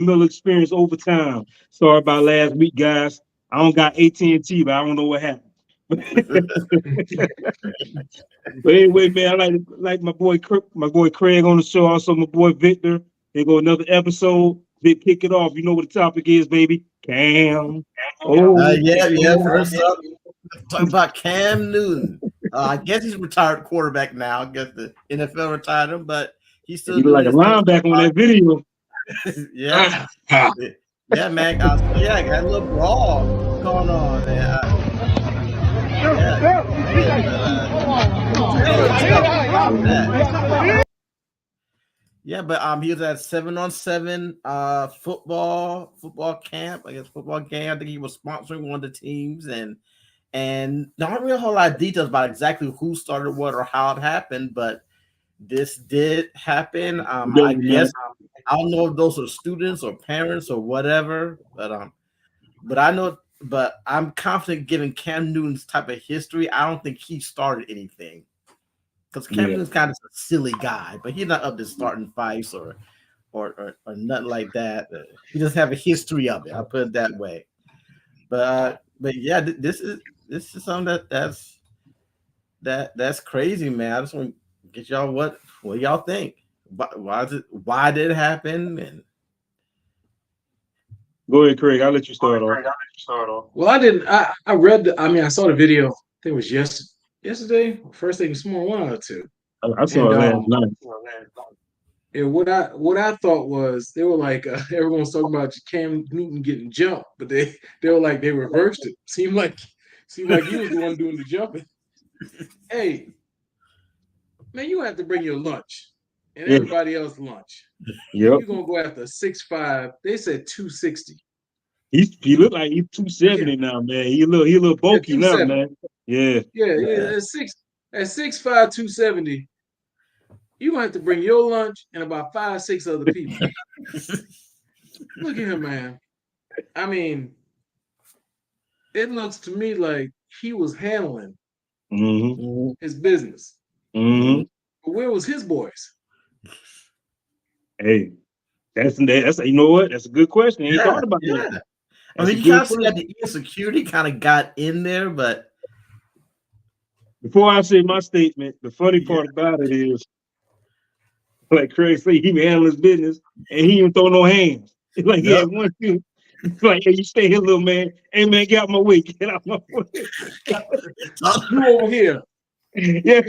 Miller Experience Overtime. Sorry about last week, guys. I don't got AT&T, but I don't know what happened. But anyway, man, I like my boy Craig on the show. Also, my boy Victor. Here go another episode. Vic, kick it off. You know what the topic is, baby. Cam. Oh, Yeah. First up, talk about Cam Newton. I guess he's retired quarterback now. I guess the NFL retired him, but he's still he doing like a his thing. linebacker on that video. Yeah, yeah, man. Yeah, got a little brawl going on. Yeah, but he was at 7-on-7 football camp. I guess football game. I think he was sponsoring one of the teams, and not really a whole lot of details about exactly who started what or how it happened, but this did happen. I guess I don't know if those are students or parents or whatever, but I know. But I'm confident, given Cam Newton's type of history, I don't think he started anything. Because Cam Newton's kind of a silly guy, but he's not up to starting fights or nothing like that. He doesn't have a history of it. I'll put it that way. But yeah, this is something that's crazy, man. I just want to get y'all what y'all think. Why did it happen? And go ahead, Craig. I'll let you start off. Well, I didn't. I read. I saw the video. I think it was yesterday. First thing this morning, one out of two. I saw it last night. And what I thought was they were like everyone's talking about Cam Newton getting jumped, but they were like they reversed it. Seemed like he was the one doing the jumping. Hey, man, you have to bring your lunch and everybody else lunch. Yep. You're gonna go after 6'5". They said 260. He looked like he's 270 now, man. He a little bulky now, man. Yeah. At 6'5", 270. You're gonna have to bring your lunch and about 5-6 other people. Look at him, man. I mean, it looks to me like he was handling his business. Mm-hmm. But where was his boys? Hey, that's you know what? That's a good question. He thought about that. I mean, you kind of see that the insecurity kind of got in there, but before I say my statement, the funny part about it is, like Craig said, he been handling his business and he didn't throw no hands. It's like he had one shoe. It's like, hey, you stay here, little man. Hey, man, get out my way. Get out my way. You over here. Yeah.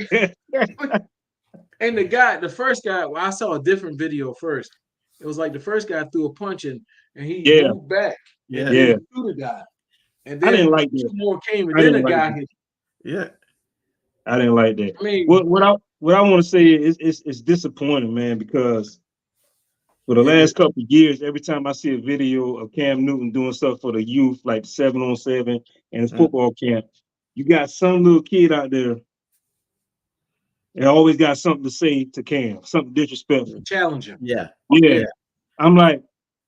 And the first guy, well, I saw a different video first. It was like the first guy threw a punch and he moved back. Yeah. Threw the guy. And then I didn't like that. Two more came and then the guy hit. Yeah. I didn't like that. I mean, what I want to say is it's disappointing, man, because for the last couple of years, every time I see a video of Cam Newton doing stuff for the youth, like 7-on-7 and his football camp, you got some little kid out there and always got something to say to Cam, something disrespectful. Challenge him. Yeah. I'm like,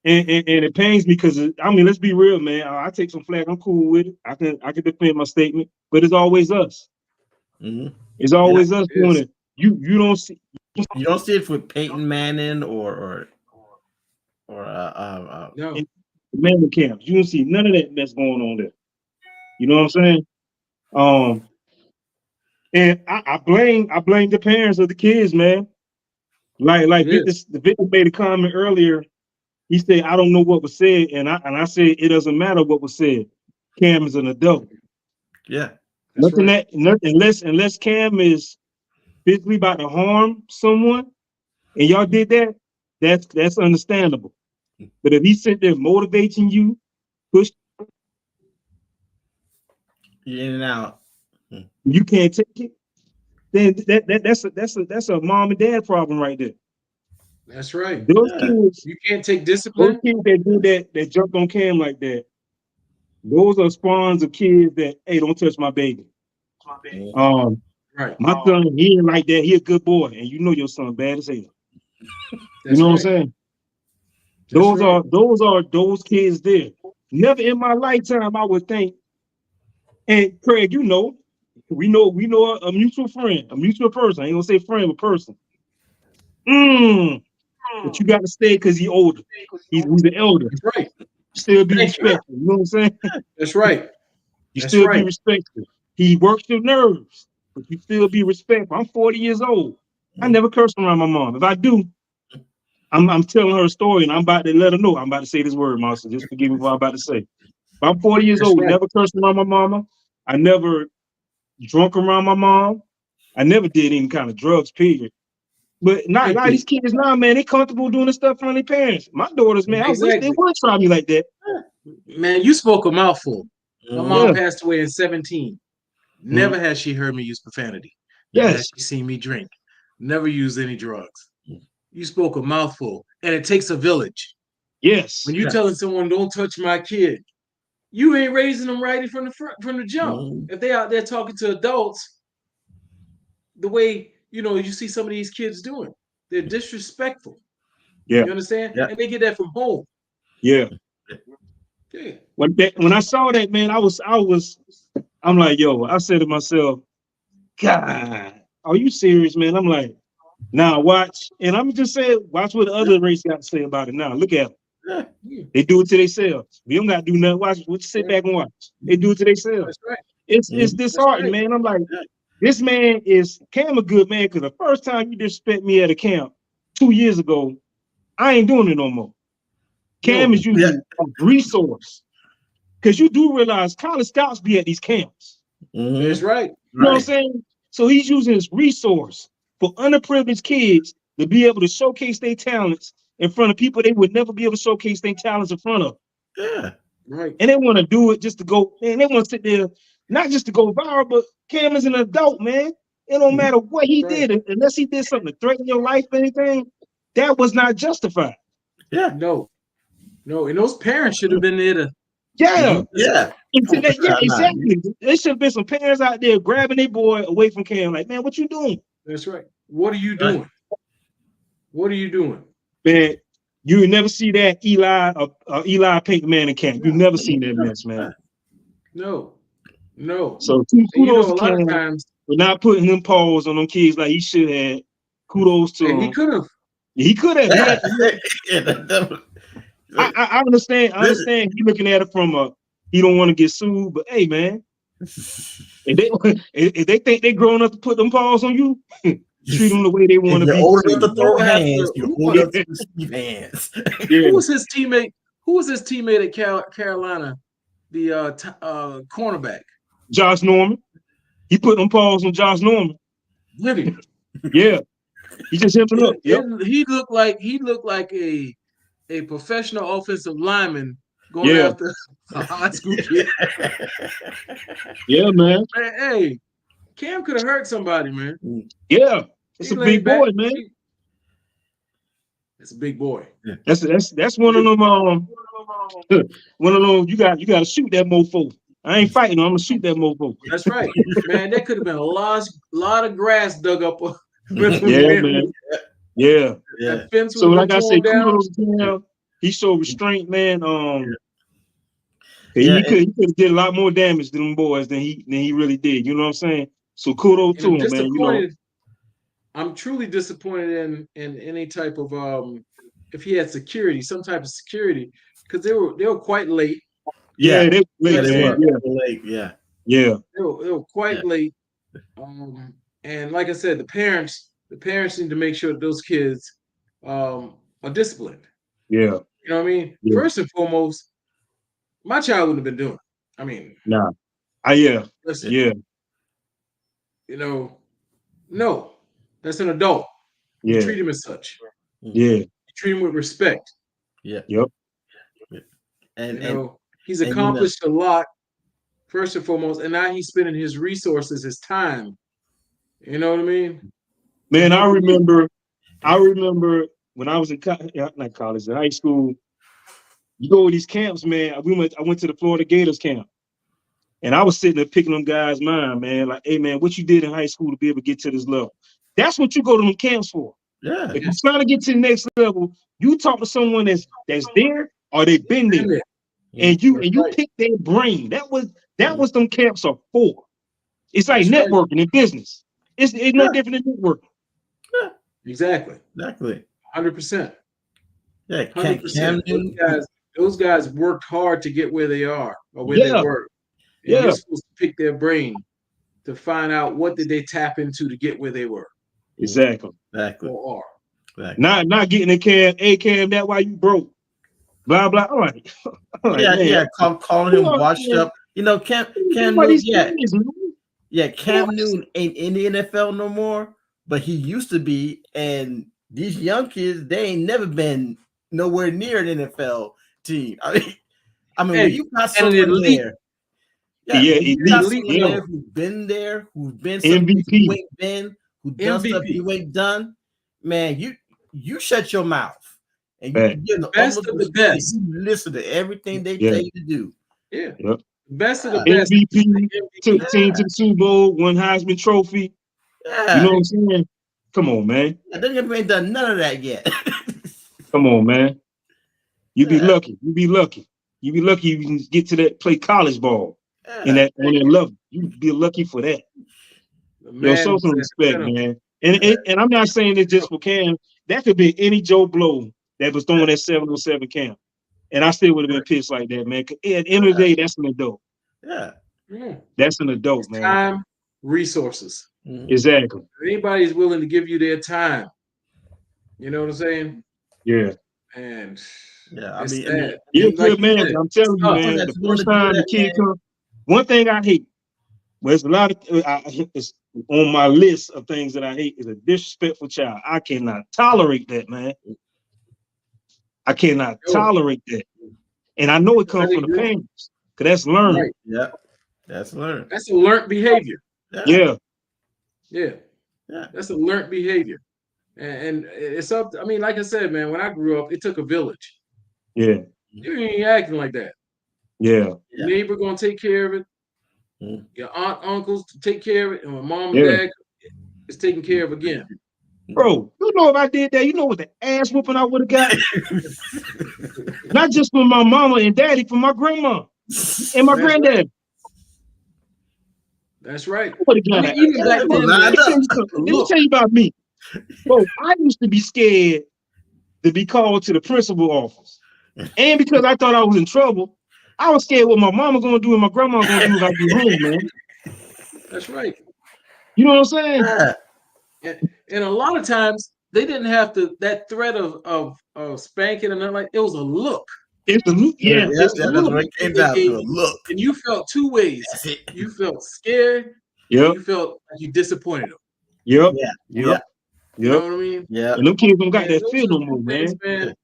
and it pains me because let's be real, man. I take some flack. I'm cool with it. I can defend my statement, but it's always us. Mm-hmm. It's always us doing it. You don't see it with Peyton Manning or no Manning camps. You don't see none of that's going on there. You know what I'm saying? And I blame the parents of the kids, man. Like Victor made a comment earlier. He said, I don't know what was said, and I said it doesn't matter what was said. Cam is an adult. Yeah. Unless Cam is physically about to harm someone, and y'all did that, that's understandable. But if he's sitting there motivating you, push in and out, you can't take it. Then that's a mom and dad problem right there. That's right. Those kids, you can't take discipline. Those kids that do that jumped on Cam like that, those are spawns of kids that, hey, don't touch my baby. Right. My son, he ain't like that. He a good boy, and you know your son bad as hell. You know what I'm saying? Those are those kids there. Never in my lifetime I would think. And Craig, we know a mutual friend, a mutual person. I ain't gonna say friend, but person. but you got to stay because he's older. He's the elder. That's right. Still be Thank you. respectful. You know what I'm saying? That's right. You That's still be right. respectful. He works your nerves, but you still be respectful. I'm 40 years old. I never curse around my mom. If I do, I'm telling her a story and I'm about to let her know. I'm about to say this word, Master. Just forgive me for what I'm about to say. But I'm 40 years That's old. right. Never cursed around my mama. I never drunk around my mom. I never did any kind of drugs, period. But not a lot of these kids now, man, they comfortable doing this stuff from their parents. My daughters, man, I wish they would try me like that. Man, you spoke a mouthful. My mom Yeah. passed away in 17. Never has she heard me use profanity. Never has she seen me drink. Never used any drugs. You spoke a mouthful, and it takes a village. Yes. When you're telling someone, "Don't touch my kid," you ain't raising them right from the jump. If they out there talking to adults, the way you see some of these kids doing, they're disrespectful. Yeah. You understand? Yeah. And they get that from home. Yeah. Yeah. When I saw that, man, I'm like, yo, I said to myself, God, are you serious, man? I'm like, now watch, and I'm just saying, watch what the other race got to say about it now. Look at them. They do it to themselves. We don't got to do nothing. Watch, we'll just sit back and watch. They do it to themselves. That's right. It's disheartening, man. I'm like, this man is Cam a good man, because the first time you disrespect me at a camp 2 years ago, I ain't doing it no more. Cam is using a resource. Because you do realize college scouts be at these camps. That's right. You know what I'm saying? So he's using his resource for underprivileged kids to be able to showcase their talents in front of people they would never be able to showcase their talents in front of. Yeah. Right. And they want to do it just to go, man, they want to sit there, not just to go viral, but Cam is an adult, man. It don't matter what he did, unless he did something to threaten your life or anything, that was not justified. Yeah. No, and those parents should have been there to. Yeah. Yeah. Exactly. There should have been some parents out there grabbing their boy away from Cam, like, man, what you doing? That's right. What are you doing? What are you doing? Man, you would never see that Eli paint the man in camp. You've never seen that mess, man. No. So kudos to a lot of Cam times for not putting them paws on them kids like he should have. Kudos to him. he could have. He could have. I understand. He looking at it from he don't want to get sued, but hey, man, if they think they grown up to put them paws on you, treat them the way they want to be. Old enough to throw hands. You're old enough to receive hands. Yeah. Who was his teammate? Who was his teammate at Carolina? The cornerback. Josh Norman. He put them paws on Josh Norman. Really? Yeah. He just hit him up. Yep. He looked like a professional offensive lineman going after a high school kid. Yeah, man. Hey, Cam could have hurt somebody, man. Yeah. It's a big boy, man. It's a big boy. That's one of them one of those you got to shoot that mofo. I ain't fighting him, I'm gonna shoot that mofo. That's right. Man, that could have been a lot of grass dug up. Yeah, man. Yeah. So like I said, kudos to him. He showed restraint, man. He could have did a lot more damage to them boys than he really did. You know what I'm saying? So kudos to him, man. You know, I'm truly disappointed in any type of if he had security, some type of security, because they were quite late. Yeah, they were late. Yeah. They were quite late. And like I said, the parents need to make sure that those kids are disciplined. Yeah. You know what I mean? Yeah. First and foremost, my child wouldn't have been doing it. I mean, nah. Listen, yeah. You know, no, that's an adult. Yeah. You treat him as such. Yeah. You treat him with respect. Yeah. Yep. And he's accomplished a lot, first and foremost, and now he's spending his resources, his time. You know what I mean? Man, I remember when I was in high school. You go to these camps, man. I went to the Florida Gators camp, and I was sitting there picking them guys' mind, man. Like, hey, man, what you did in high school to be able to get to this level? That's what you go to them camps for. Yeah. If you're trying to get to the next level, you talk to someone that's there or they've been there, and you pick their brain. That was them camps are for. It's like networking in business. It's no different than networking. Exactly. 100%. Yeah, 100%. Those guys worked hard to get where they are or where they Yeah. were. And Yeah. you're supposed to pick their brain to find out what did they tap into to get where they were. Exactly. Or are. Exactly. Not getting a Cam, that why you broke. Blah blah. I'm like man. Calling him washed up. You know, Cam Newton, Cam Newton ain't in the NFL no more, but he used to be. And these young kids, they ain't never been nowhere near an NFL team. I mean, when you got someone there, you got someone there who's been there, who's been MVP, you ain't been, who does stuff you ain't done, man, you shut your mouth and you get the best of the best. You listen to everything they tell you to do. Yeah. Yep. Best of the best. MVP, took team to the Super Bowl, won Heisman Trophy. Yeah. You know what I'm saying? Come on, man. They ain't done none of that yet. Come on, man. You be lucky. You be lucky. You be lucky you can get to that play college ball in that level. You be lucky for that. Show some respect, man. And I'm not saying it just for Cam. That could be any Joe Blow that was throwing that 707 Cam. And I still would have been pissed like that, man. At the end of the day, that's an adult. Yeah. That's an adult, man. Time, resources. Exactly. If anybody's willing to give you their time, you know what I'm saying? Yeah. And I mean, you're a good man. I'm telling you, man. The first time the kid comes, one thing I hate, well, it's a lot of it's on my list of things that I hate is a disrespectful child. I cannot tolerate that, man. I cannot tolerate that. And I know it comes from the parents, because that's learned. Right. Yeah. That's learned. That's a learned behavior. Yeah. That's a learned behavior. And it's up to, I mean, like I said, man, when I grew up, it took a village. Yeah. You ain't acting like that. Yeah. Your neighbor gonna take care of it. Your aunt, uncles to take care of it, and my mom and dad is taken care of again. Bro, you know if I did that, you know what the ass whooping I would have got? Not just from my mama and daddy, from my grandma and my granddad. That's right. Even back then, let me tell you about me. Bro, I used to be scared to be called to the principal office. And because I thought I was in trouble, I was scared what my mama gonna do and my grandma gonna do if I get home, man. That's right. You know what I'm saying? And a lot of times they didn't have that threat of spanking and nothing like it was a look. It's the look, that's what it came down to, a look. And you felt two ways. You felt scared. Yep. You felt like you disappointed them. Yep. You know what I mean? Yeah. And them kids don't got that feel no more, man.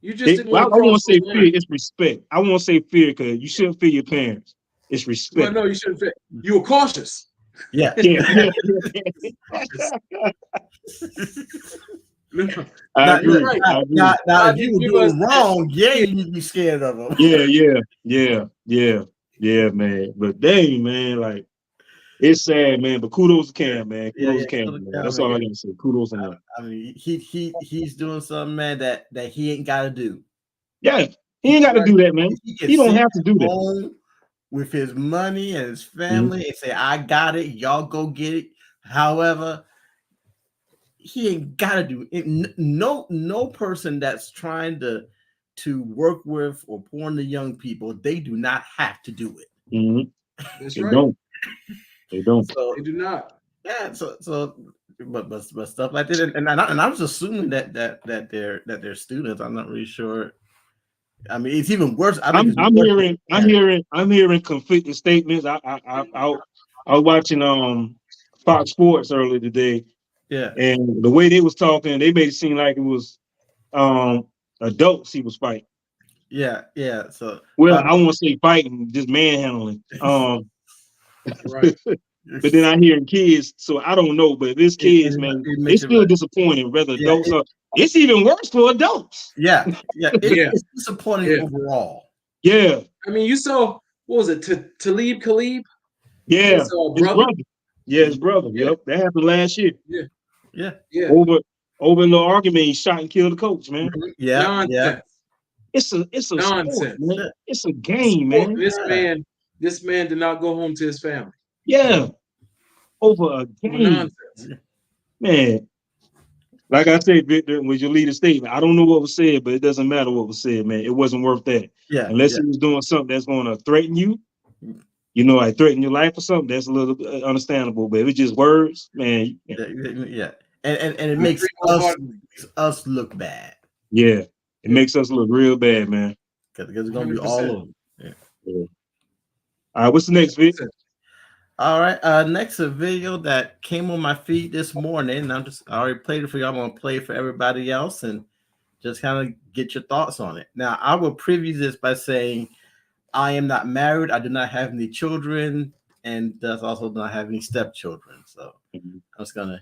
You just didn't I won't say fear, it's respect. I won't say fear because you shouldn't fear your parents. It's respect. Well, no, you shouldn't fear. You were cautious. Yeah. I agree. Now, if you were doing wrong, you need to be scared of them. Yeah, man. But dang, man, like it's sad, man. But kudos to Cam, man. Kudos to Cam, man. That's all I gotta say. Kudos to him. I mean, he's doing something, man, that he ain't got to do. Yeah, he ain't got to do that, man. He don't have to do that. With his money and his family and say, I got it, y'all go get it. However, he ain't got to do it. No person that's trying to work with or pour into young people, they do not have to do it. That's they right. Don't. They don't. So, they do not. Yeah. So, but stuff like that, and I was assuming that they're students. I'm not really sure. I mean, it's even worse. I'm hearing conflicting statements. I was watching Fox Sports earlier today. Yeah. And the way they was talking, they made it seem like it was adults he was fighting. Yeah. So I won't say fighting, just manhandling. Right. But then I hear kids, so I don't know. But this kids, man, it's still disappointing. Whether adults are, it's even worse for adults. Yeah. It's disappointing overall. Yeah. I mean, you saw, what was it, Talib Khalib? Yeah. His brother. Yeah, his brother. Yep, that happened last year. Yeah. Over a little argument, he shot and killed the coach, man. Yeah. Nonsense. It's a nonsense. Sport, man. It's a game, man. This man did not go home to his family. Yeah. Over a game. Nonsense. Man. Like I said, Victor, with your leader statement, I don't know what was said, but it doesn't matter what was said, man. It wasn't worth that. Yeah. Unless he was doing something that's going to threaten you, like threaten your life or something, that's a little understandable. But if it's just words, man. Yeah. And it makes us look bad. Yeah. It makes us look real bad, man. Because it's going to be all over. Yeah. All right, what's the next video? All right, next a video that came on my feed this morning. I already played it for you. I'm gonna play it for everybody else and just kind of get your thoughts on it. Now, I will preview this by saying I am not married. I do not have any children, and does also not have any stepchildren. So I'm just gonna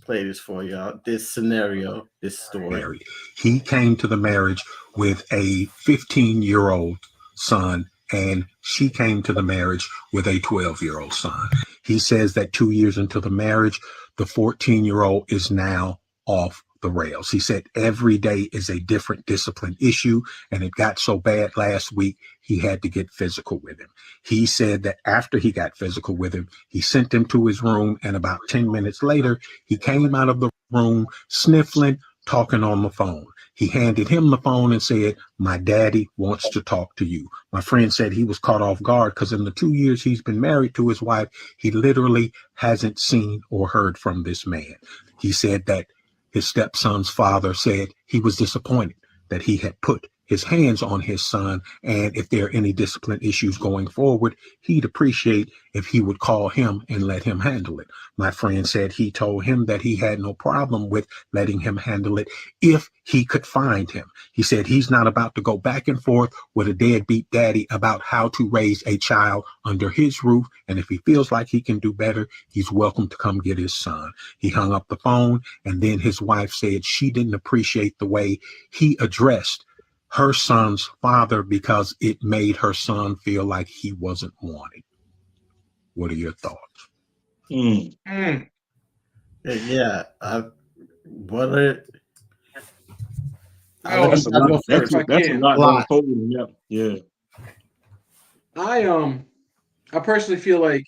play this for y'all. This scenario, this story. He came to the marriage with a 15-year-old son, and she came to the marriage with a 12-year-old son. He says that 2 years into the marriage, the 14-year-old is now off the rails. He said every day is a different discipline issue, and it got so bad last week he had to get physical with him. He said that after he got physical with him, he sent him to his room, and about 10 minutes later, he came out of the room sniffling, talking on the phone. He handed him the phone and said, "My daddy wants to talk to you." My friend said he was caught off guard because in the 2 years he's been married to his wife, he literally hasn't seen or heard from this man. He said that his stepson's father said he was disappointed that he had put his hands on his son, and if there are any discipline issues going forward, he'd appreciate if he would call him and let him handle it. My friend said he told him that he had no problem with letting him handle it if he could find him. He said he's not about to go back and forth with a deadbeat daddy about how to raise a child under his roof, and if he feels like he can do better, he's welcome to come get his son. He hung up the phone, and then his wife said she didn't appreciate the way he addressed her son's father because it made her son feel like he wasn't wanted. What are your thoughts? Yeah. What are that's a lot. That's a lot. Yeah. I personally feel like,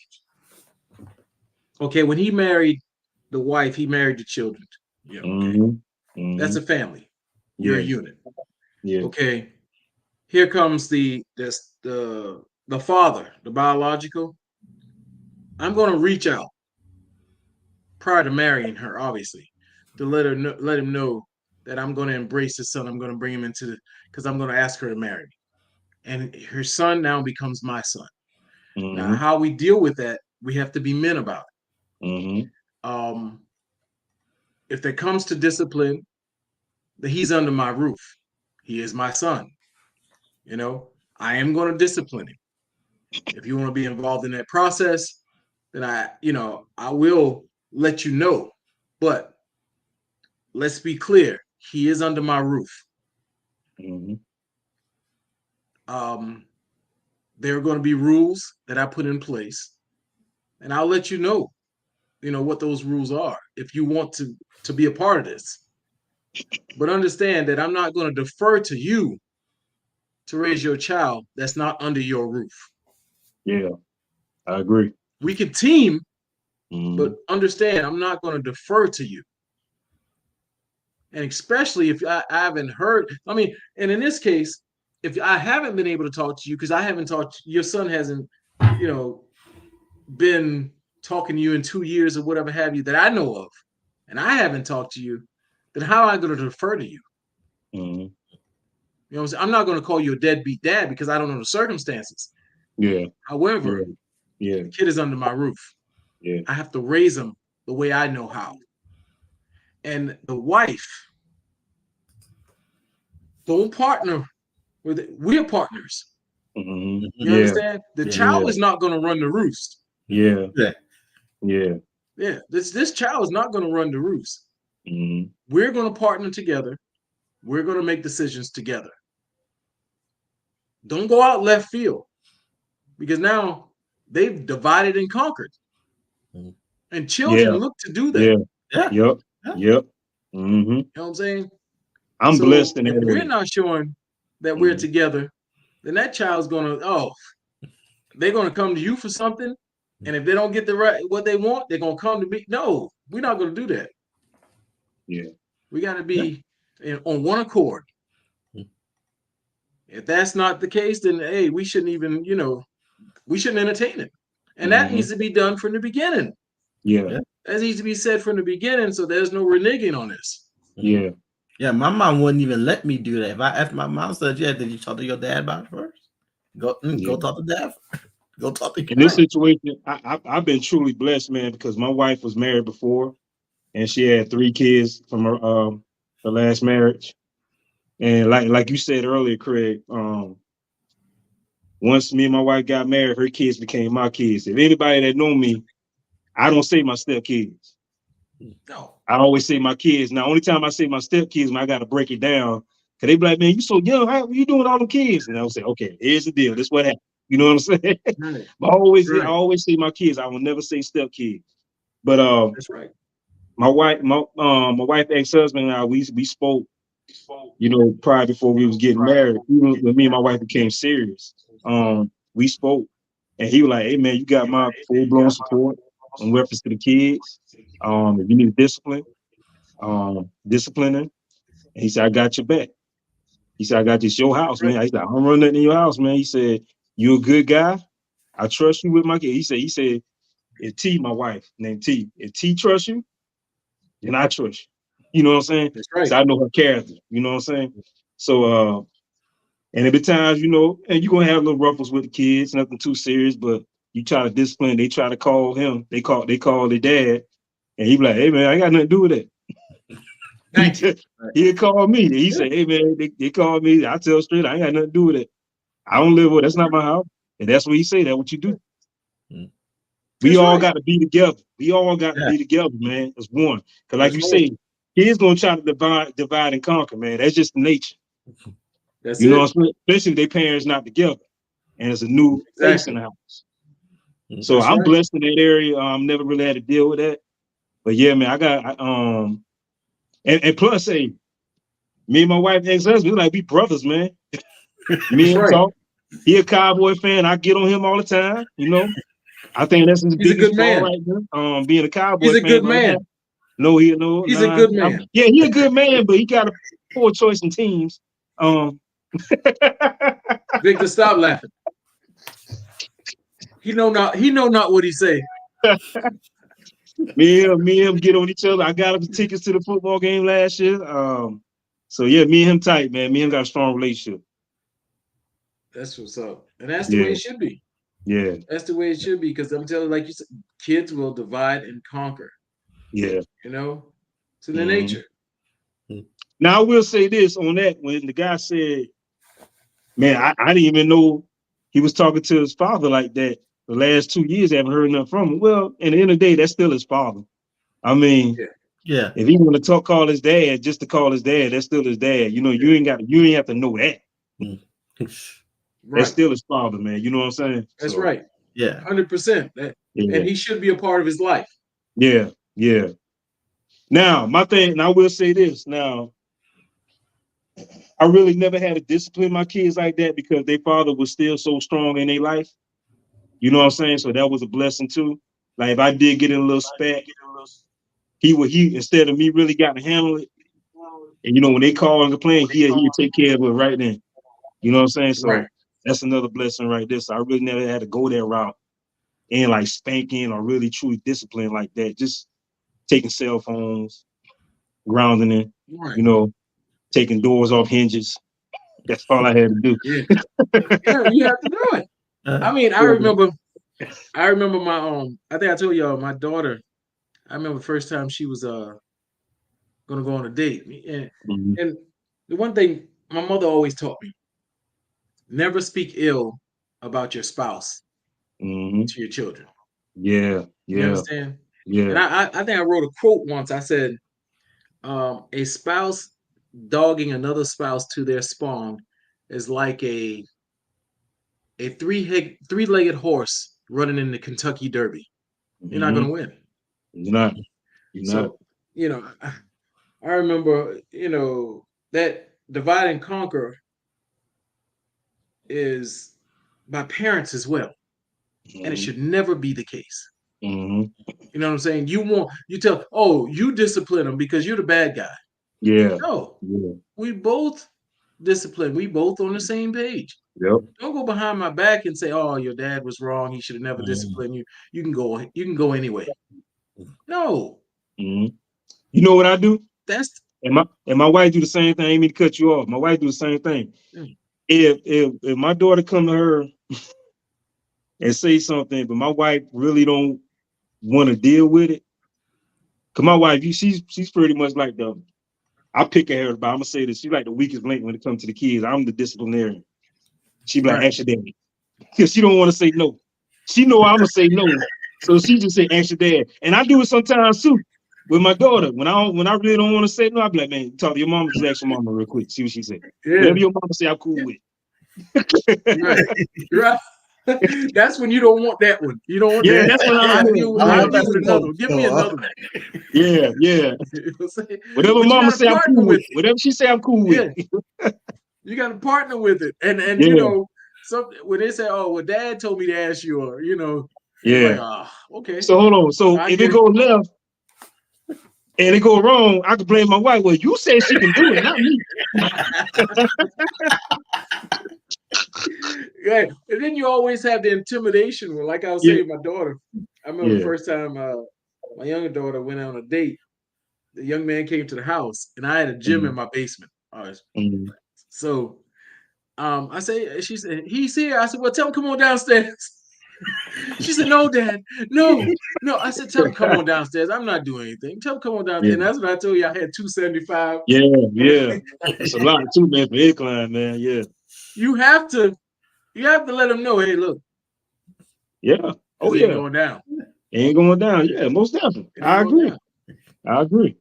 okay, when he married the wife, he married the children. Yeah, okay. That's a family. You're a unit. Yeah. Okay. Here comes the father, the biological. I'm going to reach out prior to marrying her, obviously, to let him know that I'm going to embrace his son. I'm going to bring him because I'm going to ask her to marry me, and her son now becomes my son. Now, how we deal with that, we have to be men about it. If there comes to discipline, that he's under my roof. He is my son. I am going to discipline him. If you want to be involved in that process, then I will let you know. But let's be clear, he is under my roof. There are going to be rules that I put in place, and I'll let you know, what those rules are if you want to be a part of this. But understand that I'm not going to defer to you to raise your child that's not under your roof. Yeah, I agree. We can team, but understand I'm not going to defer to you. And especially if I haven't heard, and in this case, if I haven't been able to talk to you because I haven't talked, your son hasn't, been talking to you in 2 years or whatever have you that I know of, and I haven't talked to you, then how am I going to defer to you? You know what I'm saying? I'm not going to call you a deadbeat dad because I don't know the circumstances. Yeah. However, the kid is under my roof. Yeah. I have to raise him the way I know how. And the wife, don't partner with it. We're partners. You understand? The child is not going to run the roost. Yeah. This child is not going to run the roost. We're going to partner together. We're going to make decisions together. Don't go out left field because now they've divided and conquered. And children look to do that. Yep. You know what I'm saying? I'm blessed in that area. If we're not showing that we're together, then that child's they're going to come to you for something. And if they don't get what they want, they're going to come to me. No, we're not going to do that. Yeah. We got to be on one accord. If that's not the case, then hey, we shouldn't even, we shouldn't entertain it. And that needs to be done from the beginning. Yeah. That needs to be said from the beginning, so there's no reneging on this. Yeah. Yeah, my mom wouldn't even let me do that. If I asked my mom, said, "Yeah, did you talk to your dad about it first? Go talk to dad. Go talk to your In this dad." situation, I've been truly blessed, man, because my wife was married before, and she had 3 kids from her last marriage. And like you said earlier, Craig, once me and my wife got married, her kids became my kids. If anybody that know me, I don't say my stepkids. No. I always say my kids. Now, only time I say my stepkids, when I got to break it down, because they be like, man, you so young. How you doing with all them kids? And I'll say, okay, here's the deal. This what happened. You know what I'm saying? Right. But I always say my kids. I will never say stepkids. But That's right. my wife ex-husband and I, we spoke, prior before we was getting married. Even when me and my wife became serious, we spoke, and he was like, "Hey man, you got my full-blown support in reference to the kids. If you need discipline, disciplining." And he said, "I got your back." He said, "I got this your house, man." I said, "I don't run nothing in your house, man." He said, "You're a good guy. I trust you with my kid." He said, if T, my wife named T, if T trusts you, then I trust you. You know what I'm saying? That's right. So I know her character. You know what I'm saying? So and every times, and you're gonna have little ruffles with the kids, nothing too serious, but you try to discipline, they try to call him, they call their dad, and he be like, "Hey man, I ain't got nothing to do with that." Thank you. He'd call me. He say, "Hey man, they call me. I tell straight, I ain't got nothing to do with it. I don't live with. That's not my house." And that's what he say. That's what you do. We all got to be together. We all got to be together, man. It's one. Because like you say, kids gonna try to divide and conquer, man. That's just the nature. That's you know what I'm saying? Especially if their parents not together, and it's a new face in the house. So That's I'm right. blessed in that area. Never really had to deal with that. But yeah, man, I got and plus, hey, me and my wife ex-husband, we like be brothers, man. Me and talk. He a Cowboy fan. I get on him all the time. I think that's his He's a biggest good flaw man. right there. Being a Cowboy He's a fan good right now. man. No, He's a good man. Yeah, he a good man, but he got a poor choice in teams. Victor, stop laughing. He know not what he say. me and him get on each other. I got him the tickets to the football game last year. So yeah, me and him tight, man. Me and him got a strong relationship. That's what's up. And that's the way it should be. Yeah. That's the way it should be. Because I'm telling you, like you said, kids will divide and conquer. Yeah. To the nature. Now I will say this on that when the guy said, man, I didn't even know he was talking to his father like that. The last 2 years, I haven't heard nothing from him. Well, at the end of the day, that's still his father. I mean, if he want to call his dad just to call his dad, that's still his dad. You ain't have to know that. That's still his father, man. You know what I'm saying? That's right. Yeah. 100%. And he should be a part of his life. Yeah. Yeah. Now, my thing, and I will say this. Now, I really never had to discipline my kids like that because their father was still so strong in their life. You know what I'm saying? So that was a blessing too. Like if I did get in a little spat, he instead of me really got to handle it. And when they call and complain, he'll take care of it right then. You know what I'm saying? So that's another blessing right there. So I really never had to go that route and like spanking or really truly discipline like that. Just taking cell phones, grounding it, taking doors off hinges. That's all I had to do. Yeah, you have to do it. I mean, I remember my I think I told y'all my daughter. I remember the first time she was gonna go on a date, and the one thing my mother always taught me: never speak ill about your spouse to your children. Yeah, You understand? Yeah. And I think I wrote a quote once. I said, "A spouse dogging another spouse to their spawn is like a three-legged horse running in the Kentucky Derby. You're not going to win. You're not. So, I remember, that divide and conquer is by parents as well. And it should never be the case. Mm-hmm. You know what I'm saying? You tell, oh, you discipline them because you're the bad guy. Yeah. No, Yeah. we both discipline. We both on the same page. Yep. Don't go behind my back and say, "Oh, your dad was wrong. He should have never disciplined you. You can go. You can go anyway." No, Mm-hmm. You know what I do? that's And my wife do the same thing. I ain't mean to cut you off. My wife do the same thing. If my daughter come to her and say something, but my wife really don't want to deal with it, cause my wife, she's pretty much like I pick at her, but I'm gonna say this: she's like the weakest link when it comes to the kids. I'm the disciplinarian. She be like, right. "Ask your dad," because she don't want to say no. She know I'm gonna say no, so she just say, "Ask your dad," and I do it sometimes too. With my daughter, when I really don't want to say no, I be like, man, talk to your mama, just ask your mama real quick, see what she say. Yeah. Whatever your mama say, I'm cool with it. Right. Right. That's when you don't want that one. You don't want Yeah, that. that's what I I'm deal doing. with another one. Give me another one. Yeah. You know what I'm saying? Whatever But you mama gotta say, I'm partner cool with with it. Whatever she say, I'm cool with Yeah. it. You got to partner with it. And Yeah. you know, something when they say, "Oh, well, Dad told me to ask you," or you know, it's Yeah. like, "Ah, okay." So hold on. So I if get it it. go left and it go wrong, I can blame my wife. Well, you said she can do it, not me. Yeah, and then you always have the intimidation one. Like I was Yeah. saying, my daughter. I remember the Yeah. first time my younger daughter went on a date. The young man came to the house, and I had a gym in my basement. All right. Mm-hmm. So I say, she said, "He's here." I said, "Well, tell him come on downstairs." She said, "No, Dad, no, no." I said, "Tell him come on downstairs. I'm not doing anything. Tell him come on downstairs." Yeah. And that's when I told you I had 275. Yeah. That's a lot too, man, for incline, man. Yeah. You have to let him know, hey, look, Yeah. Oh this ain't yeah. going down. It ain't going down. Yeah, most definitely. It ain't I going agree. down. I agree.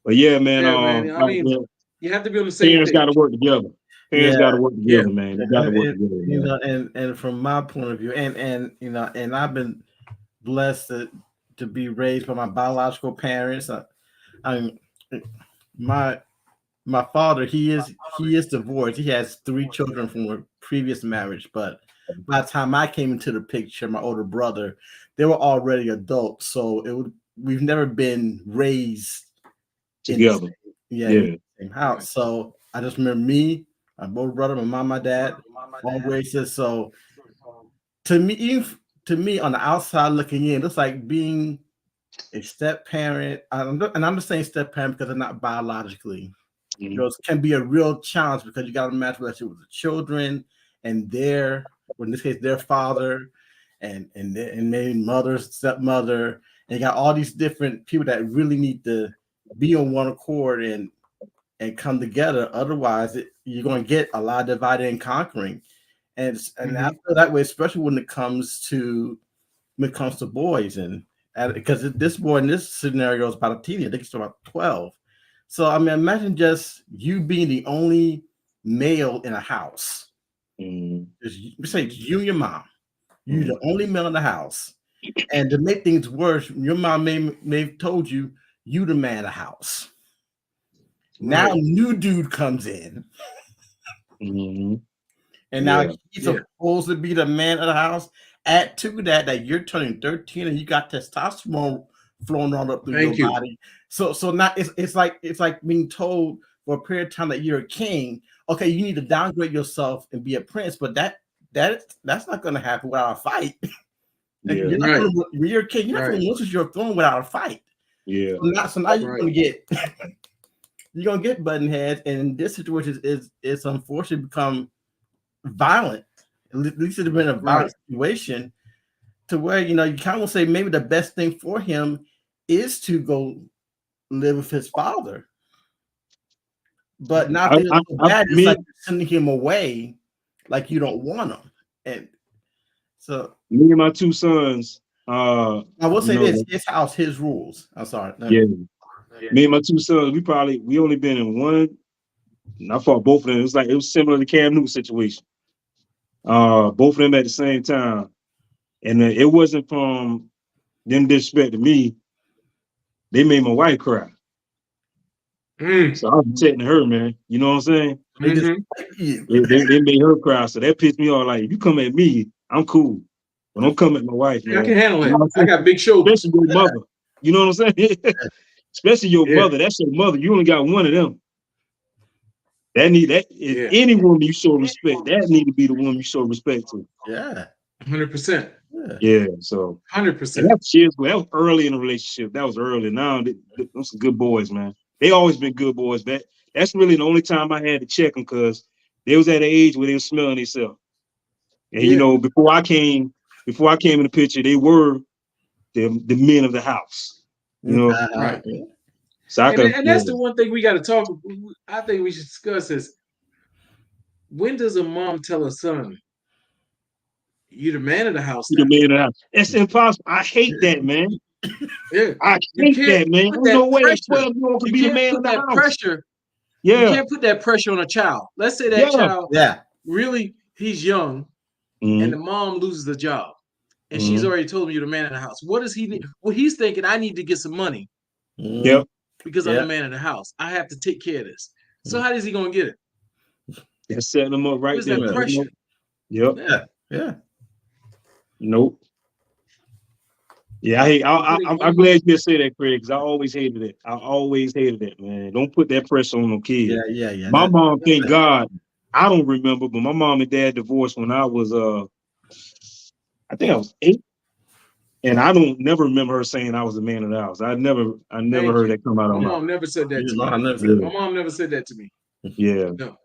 But yeah, man, Yeah, man. I like, mean, yeah, you have to be on the same parents got to page. work together. Parents Yeah, got to work Yeah. together, man. They got to work together, you man. know, and from my point of view, and you know, and I've been blessed to be raised by my biological parents. I'm my father. He is divorced. He has 3 children from a previous marriage, but by the time I came into the picture, my older brother, they were already adults. So we've never been raised Together. in the same house. So I just remember me, my older brother, my mom, my dad, all races. So to me, on the outside looking in, it's like being a step parent. And I'm just saying step parent because they're not biologically. Mhm. You know, it can be a real challenge because you got to match relationship with the children and in this case, their father and maybe mother, stepmother, and you got all these different people that really need to be on one accord and come together. Otherwise, you're going to get a lot of dividing and conquering. And I feel that way, especially when it comes to boys, and because this boy in this scenario is about a teenager, I think he's about 12. So I mean, imagine just you being the only male in a house. We say you and your mom. You're the only male in the house, and to make things worse, your mom may have told you the man of the house. Now, new dude comes in. And now he's supposed to be the man of the house. Add to that you're turning 13 and you got testosterone flowing all up through your body. So now it's like being told for a period of time that you're a king. Okay, you need to downgrade yourself and be a prince, but that's not going to happen without a fight. You're not gonna, when you're a king, you're not going to lose your throne without a fight. Yeah. So now you're going to get you're going to get button heads, and this situation is unfortunately become violent. At least it's been a violent situation to where you kind of say maybe the best thing for him is to go live with his father. But now it's like sending him away, like you don't want him. And so me and my 2 sons. I will say this: his house, his rules. I'm sorry. Yeah. Me and my 2 sons, we only been in one. And I fought both of them. It was similar to Cam Newton situation. Both of them at the same time, and it wasn't from them disrespect to me. They made my wife cry. So I was protecting her, man. You know what I'm saying? They made her cry, so that pissed me off. Like, if you come at me, I'm cool. But don't come at my wife, man. I can handle You it. know what I'm I got big shoulders. Especially your mother. You know what I'm saying? Especially your Yeah. mother. That's your mother. You only got one of them. If Yeah. any woman you show respect, that need to be the woman you show respect to. Yeah. 100%. Yeah. So 100%. and that was early in the relationship. That was early. Now those some good boys, man. They always been good boys. That's really the only time I had to check them because they was at an age where they were smelling themselves. And Yeah. you know, before I came in the picture, they were the men of the house. You know, Right. so And that's the one thing we got to talk. I think we should discuss is when does a mom tell her son, "You the man of the house"? You the man of the house. It's impossible. I hate that, man. Yeah, I hate that, man. There's no way a 12-year-old can be the man of the house. Pressure. Yeah. You can't put that pressure on a child. Let's say that child, really, he's young, and the mom loses the job, and she's already told him you're the man of the house. What does he need? Well, he's thinking, I need to get some money. Yep. Because I'm the man of the house. I have to take care of this. So how is he gonna get it? That's setting them up right there. That pressure. Yep. Yeah. Nope. Yeah, I'm glad you said that, Craig, because I always hated it. I always hated it, man. Don't put that pressure on no kid. Yeah. My mom, thank God, I don't remember, but my mom and dad divorced when I was I think I was 8. And I don't never remember her saying I was the man of the house. I never heard that come out of her mouth. My mom never said that to me. My mom never said that to me. Yeah. No.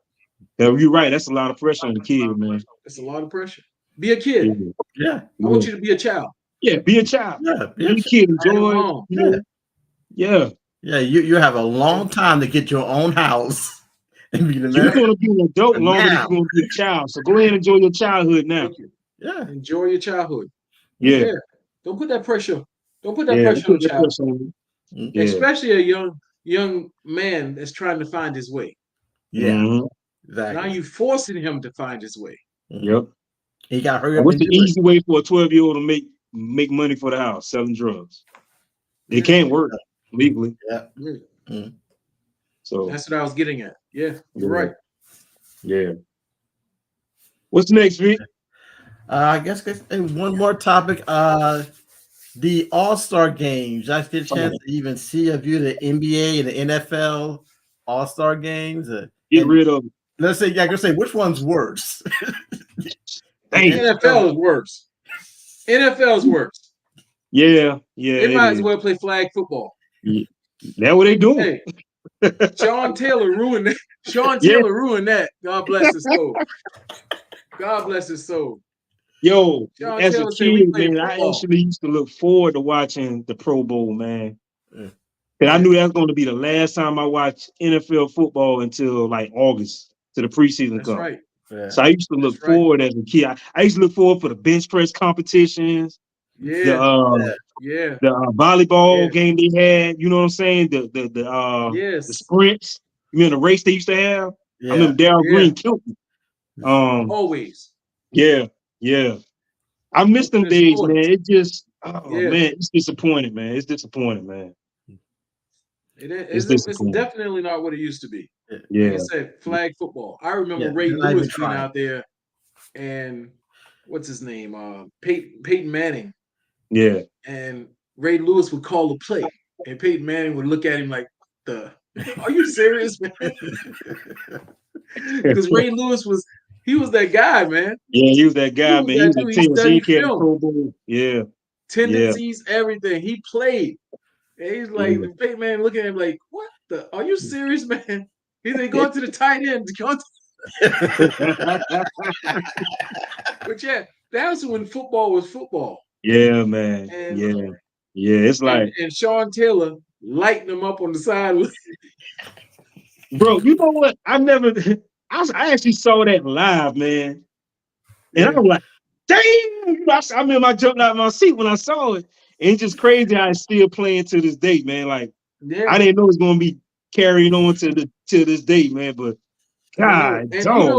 Yeah, you're right. That's a lot of pressure on the kid, man. It's a lot of pressure. Be a kid. Yeah. I want you to be a child. Yeah, be a child. Yeah. Be a kid. Enjoy. Yeah. You have a long time to get your own house and be the man. You're going to be an adult longer than you're going to be a child. So go ahead and enjoy your childhood now. Thank you. Yeah. Enjoy your childhood. Yeah. Don't put that pressure. Don't put that pressure on the child. Yeah. Especially a young man that's trying to find his way. Yeah. Exactly. Now you forcing him to find his way. Yep. He got hurry up. What's the easy way for a 12-year-old to make money for the house? Selling drugs. It can't work legally. Yeah. So that's what I was getting at. Yeah, you're right. Yeah. What's next, Vic? I guess one more topic. The All-Star games. I get a chance to even see a view of the NBA and the NFL All-Star games. Get rid of it. Let's say which one's worse? NFL is worse. NFL's worse. Yeah. They might as well play flag football. Yeah. That's what they doing. Hey, Sean Taylor ruined that. Taylor ruined that. God bless his soul. God bless his soul. Yo, Sean as Taylor a kid, man, I actually used to look forward to watching the Pro Bowl, man. And I knew that was going to be the last time I watched NFL football until like August, to the preseason come. Right. Yeah. So I used to look forward as a kid. I used to look forward for the bench press competitions. The volleyball game they had. You know what I'm saying? The sprints. You know the race they used to have. I remember Darryl Green killed me. Always. Yeah. I miss them days, man. It just man, it's disappointing, man. It's disappointing, man. It's definitely not what it used to be. Yeah. Like I said, flag football. I remember Ray Lewis being out there, and what's his name? Peyton Manning. Yeah. And Ray Lewis would call the play, and Peyton Manning would look at him like, "Are you serious, man?" Because Ray Lewis was that guy, man. Yeah, he was that guy, man. He was a team. He carried Pro Bowl. Yeah. Tendencies, everything. He played. And he's like, the Peyton Manning looking at him like, "What the? Are you serious, man?" He's like, going to the tight end. But yeah, that was when football was football. Yeah, man. Yeah. It's like and Sean Taylor lighting them up on the side. Bro, you know what? I actually saw that live, man. And I was like, damn! I remember I jumped out of my seat when I saw it. And it's just crazy how it's still playing to this day, man. Like, I didn't know it's gonna be carrying on to this day, man. But God,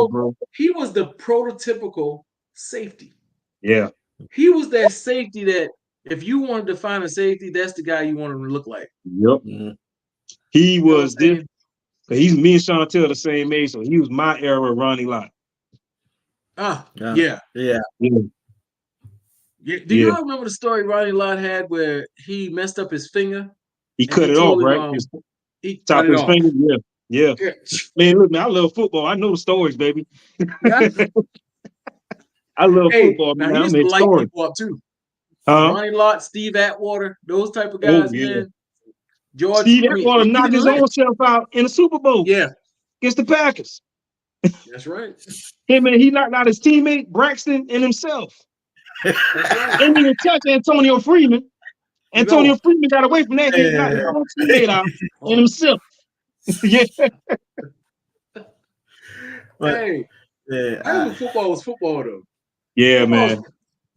bro. He was the prototypical safety. Yeah. He was that safety that if you wanted to find a safety, that's the guy you wanted to look like. Yep. Mm-hmm. He was this. He's me and Sean Taylor the same age, so he was my era of Ronnie Lott. Yeah. Yeah. Do y'all remember the story Ronnie Lott had where he messed up his finger? He cut it off, right? He Top cut of it his off. finger. Yeah. Man, look, man, I love football. I know the stories, baby. Yeah. I love football, now man. he used to light people up too. Ronnie Lott, Steve Atwater, those type of guys, man. George, Steve Atwater knocked his own self out in the Super Bowl. Yeah, against the Packers. That's right. Hey man, he knocked out his teammate Braxton and himself. That's right. Didn't even touch Antonio Freeman. Antonio Freeman got away from that. He knocked his own teammate out and himself. Yeah. Hey, high school football was football though. Yeah, man.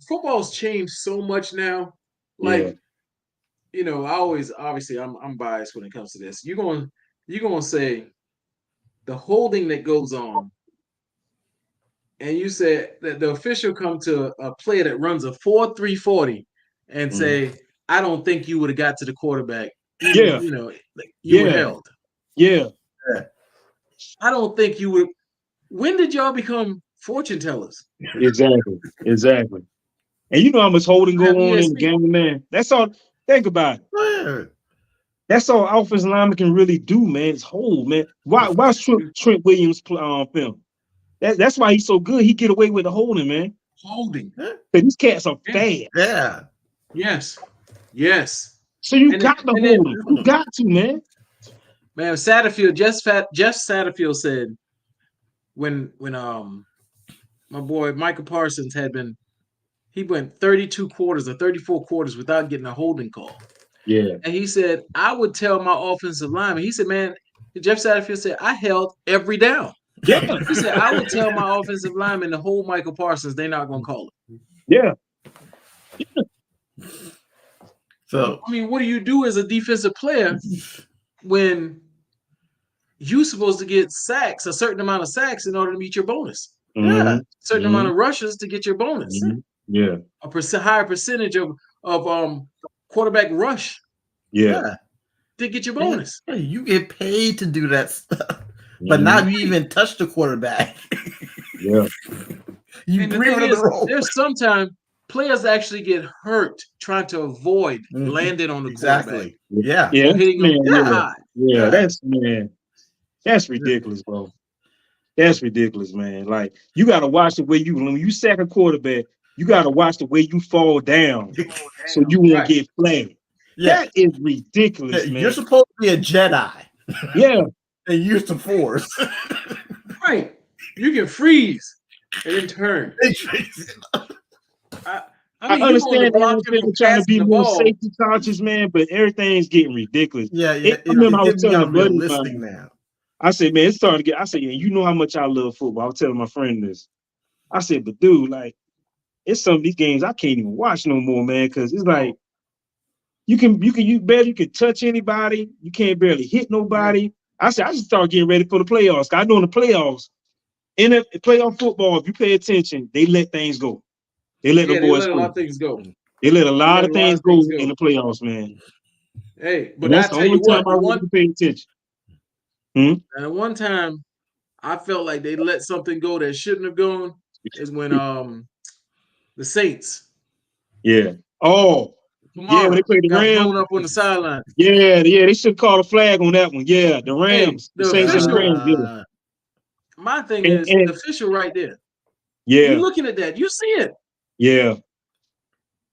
Football's changed so much now. Like, you know, obviously I'm biased when it comes to this. You're gonna say the holding that goes on, and you said that the official come to a player that runs a 4.3 40 and say, I don't think you would have got to the quarterback. Even, you know, you were held. Yeah. I don't think you would. When did y'all become fortune tellers? Exactly. And you know how much holding go on in the game, man. That's all. Think about it. That's all offensive lineman can really do, man. It's hold, man. Watch Trent Williams film. That's why he's so good. He get away with the holding, man. Holding. These cats are fast. Yeah. Yes. So you got to hold him. You got to, man. Man, Satterfield, Jeff Satterfield said when my boy Michael Parsons he went 32 quarters or 34 quarters without getting a holding call. Yeah. And he said, I would tell my offensive lineman, he said, man, Jeff Satterfield said, I held every down. Yeah. He said, I would tell my offensive lineman to hold Michael Parsons, they're not gonna call it. Yeah. So I mean, what do you do as a defensive player when you're supposed to get sacks, a certain amount of sacks in order to meet your bonus? Mm-hmm. Certain amount of rushes to get your bonus. Mm-hmm. Yeah. A higher percentage of quarterback rush. Yeah. To get your bonus. Yeah, you get paid to do that stuff. But now you even touch the quarterback. Yeah. You bring it the roll. There's sometimes players actually get hurt trying to avoid landing on the quarterback. Yeah. Yeah. Hitting them high. Yeah. That's ridiculous, bro. That's ridiculous, man. Like, you got to watch the way when you sack a quarterback, you got to watch the way you fall down so you won't get flagged. Yeah. That is ridiculous, man. You're supposed to be a Jedi. Yeah. And use the Force. Right. You can freeze and then turn. I understand they're trying to be more safety conscious, man, but everything's getting ridiculous. I remember I was telling a buddy of mine now. I said, man, it's starting to get. I said, yeah, you know how much I love football. I was telling my friend this. I said, but dude, like, it's some of these games I can't even watch no more, man, because it's like you can touch anybody, you can't barely hit nobody. I said, I just started getting ready for the playoffs. I know in the playoffs, in the playoff football, if you pay attention, they let things go. They let the boys let a lot of things go. They let a lot of things go in the playoffs, man. Hey, but that's the only time I want to pay attention. And one time I felt like they let something go that shouldn't have gone is when the Saints. Yeah. Oh. Yeah, when they played the Rams. Blown up on the sideline. Yeah, they should call a flag on that one. Yeah, the Rams. The Saints and the Rams. Yeah. My thing is the official right there. Yeah. You're looking at that. You see it. Yeah.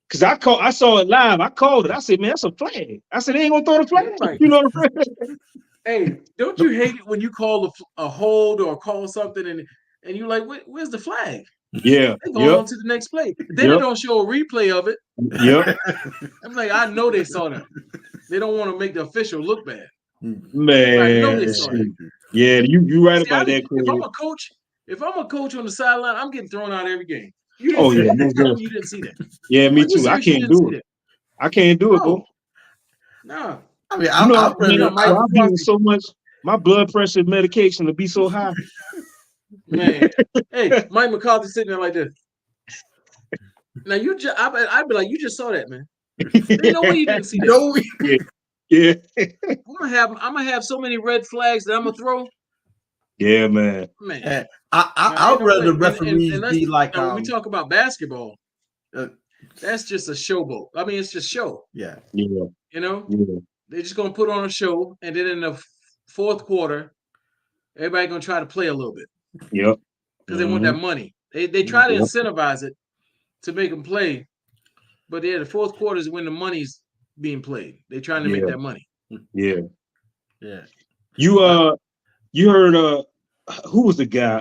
Because I saw it live. I called it. I said, man, that's a flag. I said, they ain't gonna throw the flag. Right. You know what I'm saying? Hey, don't you hate it when you call a hold or call something and you're like, where's the flag? Yeah. They go on to the next play. Then they don't show a replay of it. Yep. I'm like, I know they saw that. They don't want to make the official look bad. Man. I know they saw that. Yeah, you right about that. If I'm a coach on the sideline, I'm getting thrown out every game. You didn't see that. Yeah, me too. I can't do it. I can't do it, bro. No. I mean, I'm getting so much. My blood pressure medication to be so high. Man, hey, Mike McCarthy sitting there like this. Now I'd be like, you just saw that, man. There's no way you didn't see that. Yeah. I'm gonna have so many red flags that I'm gonna throw. Yeah, man. I'd rather the referees be like when we talk about basketball. that's just a showboat. I mean, it's just show. Yeah. Yeah. You know, Yeah. they're just gonna put on a show, and then in the fourth quarter, everybody gonna try to play a little bit Yep. because they want that money. They try to incentivize it to make them play, but yeah, the fourth quarter is when the money's being played. They're trying to make that money. Yeah. Yeah. You heard who was the guy?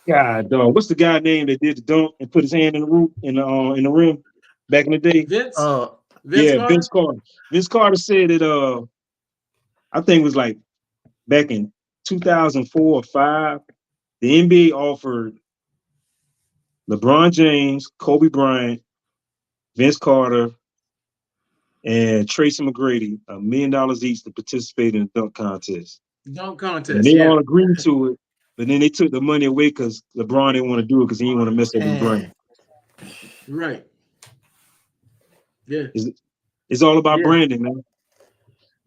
God dog, what's the guy name that did the dunk and put his hand in the roof in the rim back in the day? Vince Carter? Carter? Vince Carter. Vince Carter said that I think it was like back in 2004 or 5, the NBA offered LeBron James, Kobe Bryant, Vince Carter, and Tracy McGrady $1 million each to participate in the dunk contest. Dunk contest. And they all agreed to it, but then they took the money away because LeBron didn't want to do it because he didn't want to mess up his brain. Right. Yeah. It's all about branding, man.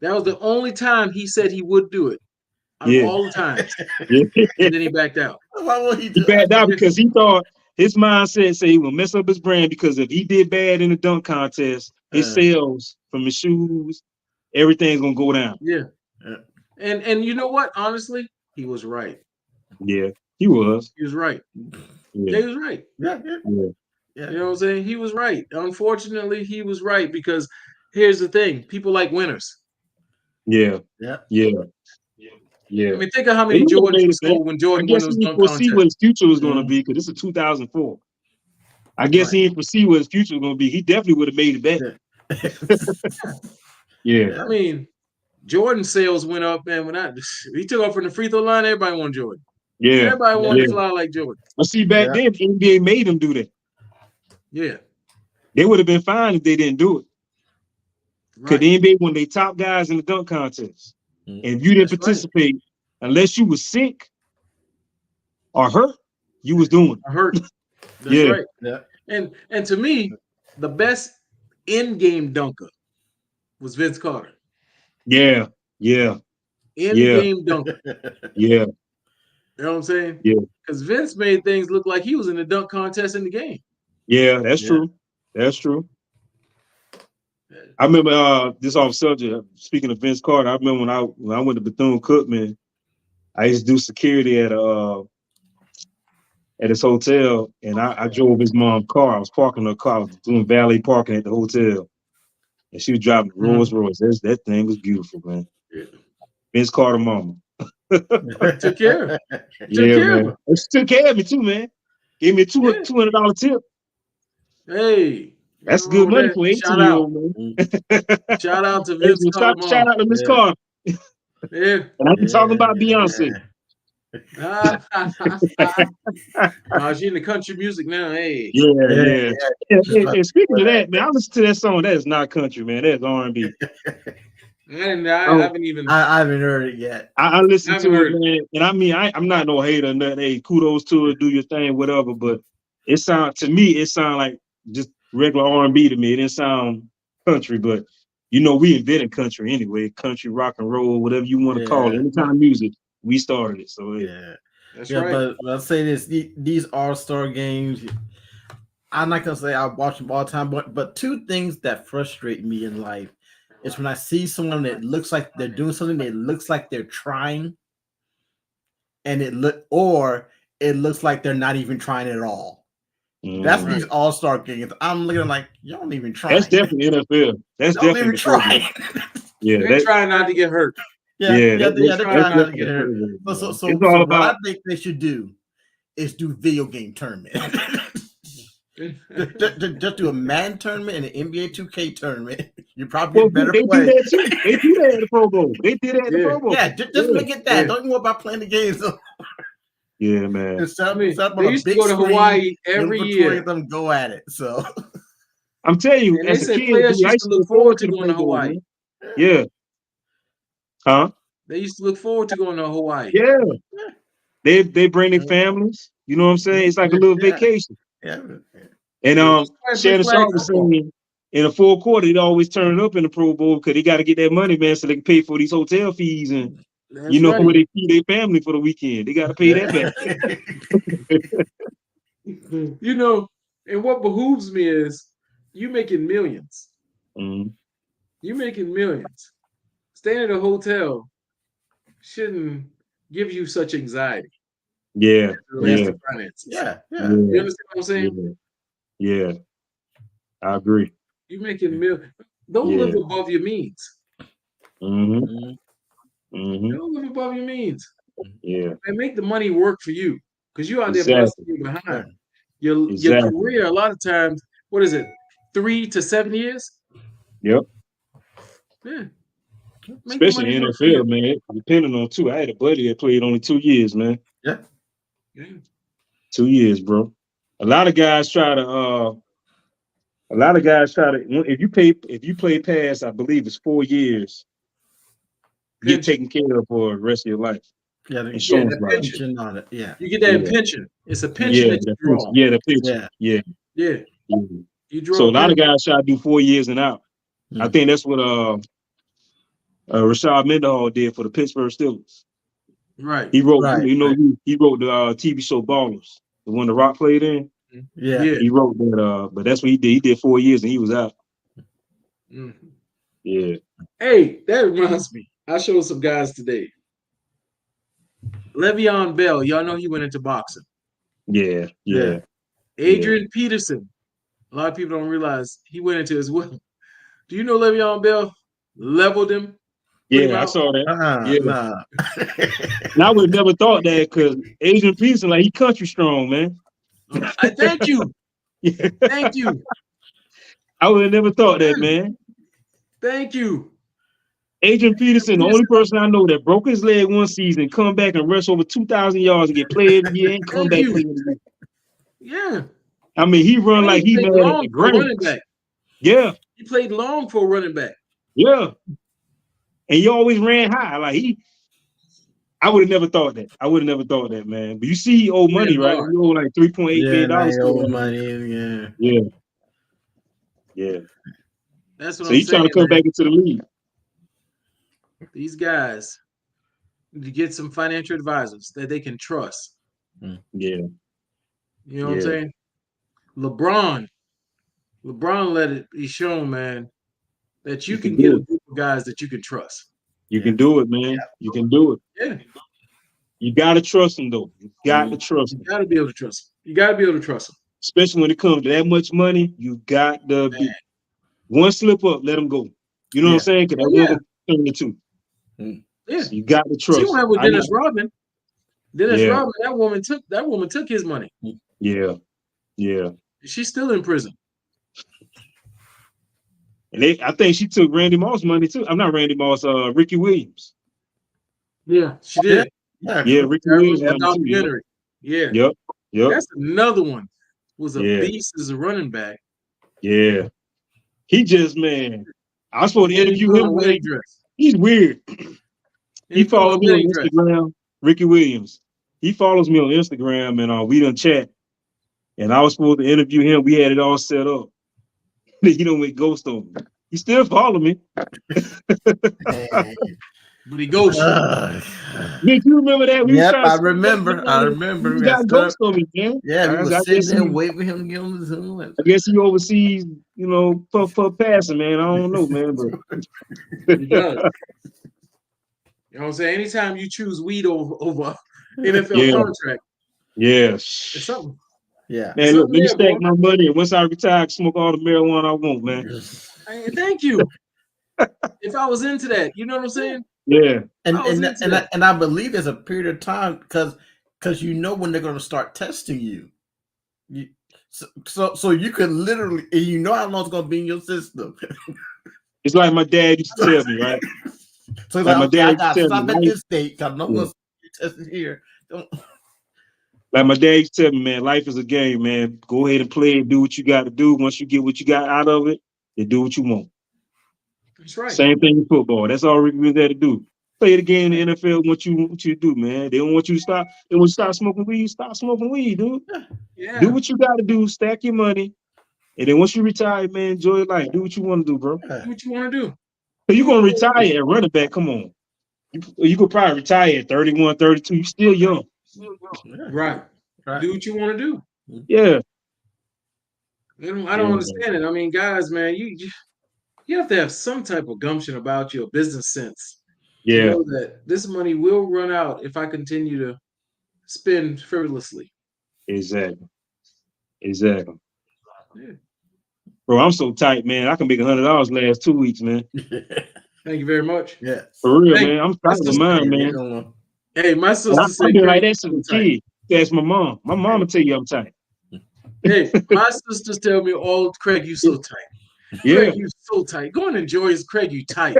That was the only time he said he would do it. All the times. And then he backed out. Why would he do He backed out because he thought his mindset said he would mess up his brand because if he did bad in the dunk contest, his sales from his shoes, everything's gonna go down. Yeah. And you know what? Honestly, he was right. Yeah, he was. He was right. Yeah, he was right. Yeah. You know what I'm saying? He was right. Unfortunately, he was right because here's the thing: people like winners. Yeah. I mean, think of how many He Jordans scored when Jordan won those he dunk foresee contests. what his future was going to be because this is 2004. I guess he didn't foresee what his future was going to be. He definitely would have made it better. Yeah. I mean, Jordan sales went up, man. When he took off from the free throw line, everybody wanted Jordan. Yeah. Everybody wanted to fly like Jordan. Well, see, back then, NBA made him do that. Yeah. They would have been fine if they didn't do it. Because the NBA, when they top guys in the dunk contest, and if you didn't participate, unless you was sick or hurt, you was doing it. Hurt. That's right. Yeah. And to me, the best in-game dunker was Vince Carter. Yeah. In-game dunker. Yeah. You know what I'm saying? Yeah. Because Vince made things look like he was in the dunk contest in the game. Yeah, that's true. That's true. I remember this off subject. Speaking of Vince Carter, I remember when I went to Bethune-Cookman, I used to do security at his hotel, and I drove his mom's car. I was parking her car. I was doing valet parking at the hotel, and she was driving the Rolls Royce. That thing was beautiful, man. Yeah. Vince Carter mama. Took care of it. Man. She took care of me too, man. Gave me a $200 tip. Hey. That's good money for 18-year-old, man. Shout out to Vince Carter. Shout out to Miss Carter. Yeah. And I can talk about Beyonce. She in the country music now. Hey. Yeah. And speaking of that, man, I listen to that song. That is not country, man. That's R&B. I haven't heard it yet. I listened to it, man. And I mean, I'm not no hater or nothing. Hey, kudos to it, do your thing, whatever. But it sound like just regular R&B to me. It didn't sound country, but we invented country anyway. Country, rock and roll, whatever you want to call it. Any kind of music, we started it. So that's right. But I'll say this: these All-Star games, I'm not gonna say I watch them all the time, but two things that frustrate me in life is when I see someone that looks like they're doing something that looks like they're trying, and it looks like they're not even trying at all. That's these All-Star games. I'm looking like y'all don't even try. That's definitely NFL. That's don't definitely even try. They're trying not to get hurt. They're trying not to get hurt. So what I think they should do is do video game tournament. just do a Madden tournament and an NBA 2K tournament. You probably get better play. They do that at the Pro Bowl. They did that at the Pro Bowl. Yeah, just make it that. Don't even worry about playing the games. Yeah, man. They used to go to Hawaii every year. Them go at it. So I'm telling you, and as a kid, players used to look forward to going to Hawaii. Man. Yeah. Huh? They used to look forward to going to Hawaii. Yeah. They bring their families. You know what I'm saying? It's like a little vacation. Yeah. And Shannon Sharpe was saying in the fourth quarter, they'd always turn up in the Pro Bowl because they got to get that money, man, so they can pay for these hotel fees and where they feed their family for the weekend. They got to pay that back. And what behooves me is you making millions. Mhm. You making millions. Staying at a hotel shouldn't give you such anxiety Yeah, relates yeah, to finances. Yeah. You yeah, understand what I'm saying? yeah. I agree. You making millions. Don't Yeah. live above your means. Mm-hmm. Mhm. Mm-hmm. Don't live above your means. Yeah. And make the money work for you. Because you out there busting Exactly. you behind. Yeah. Your Exactly. career, a lot of times, what is it? 3 to 7 years? Yep. Yeah. Make the Especially money in work for you. NFL, man. Depending on too. I had a buddy that played only 2 years, man. Yeah. Yeah. 2 years, bro. A lot of guys try to if you play past, I believe it's 4 years, you get Pension. taken care of for the rest of your life. Yeah. The Yeah, Insurance that life. pension. pension on it. Yeah. You get that in Yeah. pension. It's a pension Yeah, that you the draw. pension. Yeah, the pension. Yeah. Yeah. Yeah. Yeah. You draw So a a lot of pension. guys try to do 4 years and out. I Mm. think that's what Rashad Mendenhall did for the Pittsburgh Steelers. Right. He wrote, Right, he wrote the TV show Ballers, the one The Rock played in. Yeah. Yeah. He wrote that, but that's what he did. He did 4 years and he was out. Mhm. Yeah. Hey, that reminds me. I showed some guys today. Le'Veon Bell, y'all know he went into boxing. Yeah. Yeah. Adrian Peterson, a lot of people don't realize he went into as well. Do you know Le'Veon Bell leveled him? Put him Yeah, I out? saw that. Yeah. Nah. And I would have never thought that because Adrian Peterson, like, he country strong, man. I thank you. Yeah. Thank you. I would have never thought that, man. Thank you. Adrian Peterson, the only person I know that broke his leg one season, come back and rush over 2,000 yards and get played of the year and come Thank back you. played of the year. Yeah. I mean, he run And like he he played mad at long the for a running grass. back. Yeah, He played long for a running back. yeah. And he always ran high. Like I would have never thought that. I would have never thought that, man. But you see, he owe money, right? hard. He owe like $3.8 Yeah, million. they owe money. Yeah. Yeah, yeah. That's what So I'm he's trying saying, to come man. back into the league. These guys need to get some financial advisors that they can trust. Yeah, You know what I'm Yeah. saying? LeBron let it be shown, man, that you You can can get do a it. group of guys that you can trust. You Yeah. can do it, man. You can do it. Yeah. You gotta trust him, though. You got to trust You him, got to be able to trust them. You got to be able to trust them. especially when it comes to that much money. You got to be one slip up, let him go. You know what I'm saying? Because that Yeah. one will turn into two. Yeah. So you got to See trust. what happened with I know. Dennis Rodman? Dennis Yeah. Rodman, that woman took his money. Yeah, yeah. She's still in prison. And I think she took Randy Moss money too. I'm not Randy Moss. Ricky Williams. Yeah, she did. Yeah, Ricky That Williams was a money too. Yeah. documentary. Yeah. Yep. That's another one. Was a Yeah. beast as a running back. Yeah. He just, man. I was supposed to interview Put on him. a wedding dress. He's weird. He put on follows a me on wedding dress. Instagram. Ricky Williams. He follows me on Instagram, and we done chat. And I was supposed to interview him. We had it all set up. He don't make ghost on me. He still follow me. But he ghosted. Did you remember that? We was Yep, trying to I remember. I remember. He We got got ghost on me, man. Yeah, we I were guess sitting there he- waiting for him to get on the Zoom. I guess he oversees, for passing, man. I don't know, man. But He does. You know what I'm saying? Anytime you choose weed over NFL Yeah. contract, yeah, it's something. Yeah. man. Look, let me there, stack bro. my money, and once I retire, I can smoke all the marijuana I want, man. Hey, thank you. If I was into that, you know what I'm saying? Yeah, And I was into that. I believe there's a period of time because you know when they're going to start testing you. So you can literally, and you know how long it's going to be in your system. it's like my dad used to tell me, right? So Like my okay, dad I used to got to tell stop me, at right? this date because I'm not going to get tested here. Like my dad used to tell me, man, life is a game, man. Go ahead and play it. Do what you got to do. Once you get what you got out of it, then do what you want. That's right. Same thing in football. That's all Ricky was there to do. Play the game in the NFL. What you to do, man. They don't want you to stop. They want you to stop smoking weed. Stop smoking weed, dude. Yeah. Do what you got to do. Stack your money, and then once you retire, man, enjoy your life. Do what you want to do, bro. Do what you want to do. So you gonna retire at running back? Come on. You could probably retire at 31, 32. You still young. Right. Do what you want to do. Yeah. I don't understand it. I mean, guys, man, you have to have some type of gumption about your business sense to know that this money will run out if I continue to spend frivolously. Exactly. Exactly. Yeah. Bro, I'm so tight, man. I can make $100 last 2 weeks, man. Thank you very much. Yeah. For real, man. I'm tight with mine, man. Hey, my sister said, I've been like that since a kid. That's my mom. My mom will tell you I'm tight. Hey, my sisters tell me, "Oh, Craig, you so tight. Yeah. Craig, you so tight. Go and enjoy his Craig, you tight."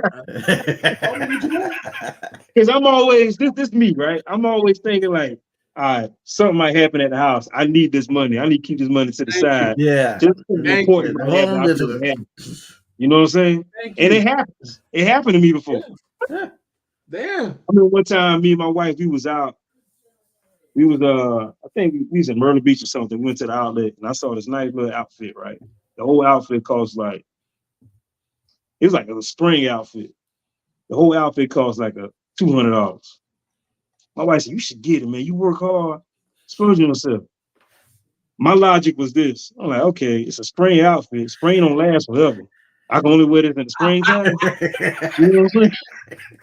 Because I'm always this me, right? I'm always thinking like, all right, something might happen at the house. I need this money. I need to keep this money to the side. Yeah. Just important. You know what I'm saying? And it happens. It happened to me before. Yeah. Damn. I mean, one time, me and my wife, we was out. We was I think we was in Myrtle Beach or something. We went to the outlet and I saw this nice little outfit, right? The whole outfit cost like, it was like a spring outfit. The whole outfit cost like $200. My wife said, "You should get it, man. You work hard, splurge on yourself." My logic was this. I'm like, okay, it's a spring outfit. Spring don't last forever. I can only wear this in the springtime. You know what I'm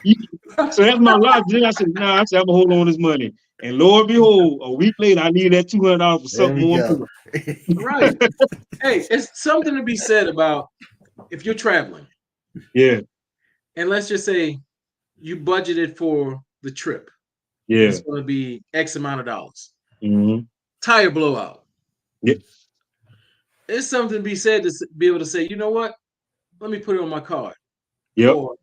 saying? So that's my logic. Then I said, nah, I'm gonna hold on to this money. And Lord and behold, a week later, I need that $200 for something more important. Right. Hey, it's something to be said about if you're traveling. Yeah. And let's just say you budgeted for the trip. Yeah. It's going to be X amount of dollars. Mm-hmm. Tire blowout. Yep. It's something to be said to be able to say, you know what? Let me put it on my card. Yep. Or,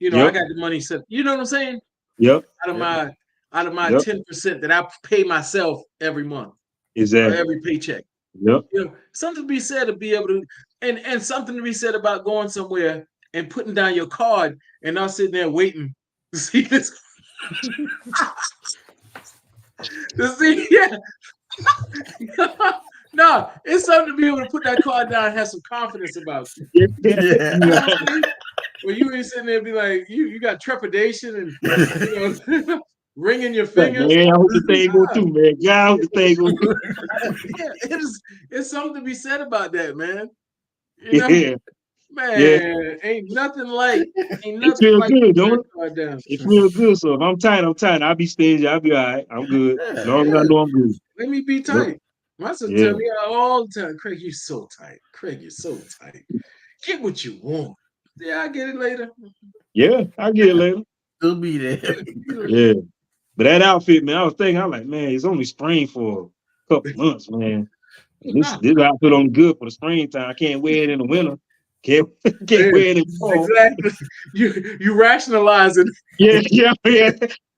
I got the money set. You know what I'm saying? Yep. Out of my 10% that I pay myself every month. Exactly. Or every paycheck. Yep. Something to be said to be able to, and something to be said about going somewhere and putting down your card and not sitting there waiting to see this. No, it's something to be able to put that card down and have some confidence about you. Yeah. Well, you ain't sitting there and be like, you got trepidation and ringing your fingers. Man, I hope the thing go through, man. Yeah, I hope the thing go through. Yeah, it's something to be said about that, man. Yeah. Man, ain't nothing like it feels like good, don't it? It feels good. So if I'm tight, I'll be stingy. I'll be all right. I'm good. As long as I know I'm good. Let me be tight. My sister tell me all the time, "Craig, you're so tight. Craig, you're so tight. Get what you want." Yeah, I get it later. Yeah, I get it later. Still be there. Yeah. But that outfit, man, I was like, man, it's only spring for a couple months, man. And this outfit only good for the springtime. I can't wear it in the winter. Can't wear it in the fall. Exactly. You rationalize it. Yeah.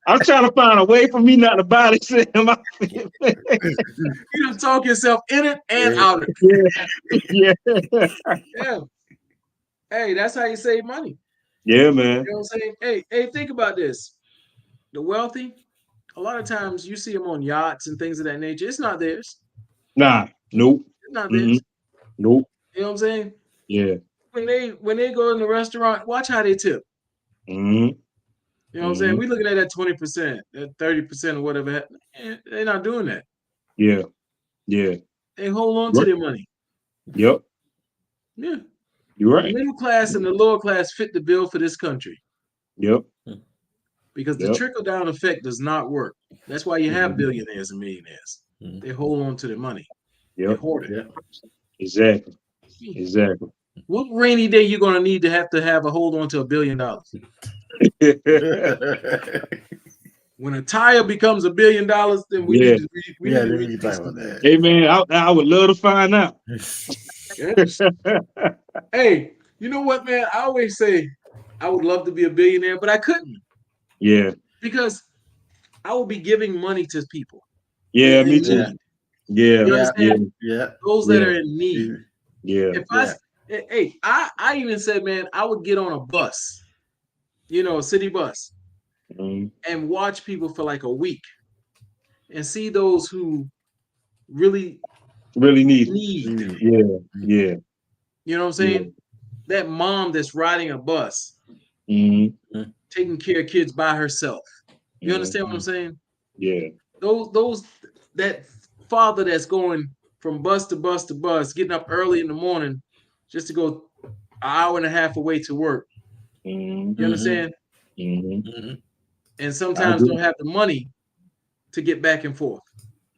I'm trying to find a way for me not to buy this same outfit. You just talk yourself in it and out of it. Yeah. Hey, that's how you save money. Yeah, man. You know what I'm saying? Hey, think about this. The wealthy, a lot of times you see them on yachts and things of that nature. It's not theirs. Nah, nope. It's not theirs. Nope. You know what I'm saying? Yeah. When they go in the restaurant, watch how they tip. Mm-hmm. You know what I'm saying? We looking at that 20%, that 30% or whatever. They're not doing that. Yeah. Yeah. They hold on to their money. Yep. Yeah. You're right. The middle class and the lower class fit the bill for this country. Yep. Because the trickle-down effect does not work. That's why you have billionaires and millionaires. They hold on to their money. Yep. They hoard it. Exactly. What rainy day you gonna need to have a hold on to $1 billion? When a tire becomes $1 billion, then we need to talk about that. Hey man, I would love to find out. Hey, you know what, man? I always say I would love to be a billionaire, but I couldn't. Yeah. Because I would be giving money to people. Yeah, me too. Need. Yeah. You understand? Yeah. Those that are in need. Yeah. If I even said, man, I would get on a bus, a city bus, and watch people for like a week and see those who really need. Yeah. You know what I'm saying? That mom that's riding a bus, taking care of kids by herself. You understand what I'm saying? Yeah. That father that's going from bus to bus to bus, getting up early in the morning just to go an hour and a half away to work. Mhm. You understand? Mhm. And I sometimes agree. don't have the money to get back and forth.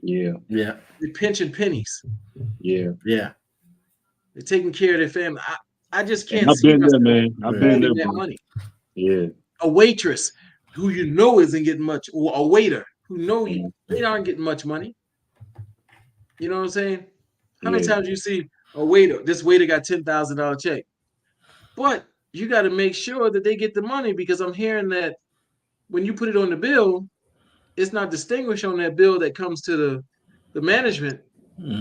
Yeah. Yeah. They're pinching pennies. Yeah. Yeah. They're taking care of their family. I just And can't I've see been there, myself man. I've been holding there, that bro. money. Yeah. A waitress who you know isn't getting much, or a waiter who know Mhm. they aren't getting much money. You know what I'm saying? How many Yeah. times you see a waiter? This waiter got $10,000 check, but you got to make sure that they get the money, because I'm hearing that when you put it on the bill, it's not distinguished on that bill that comes to the management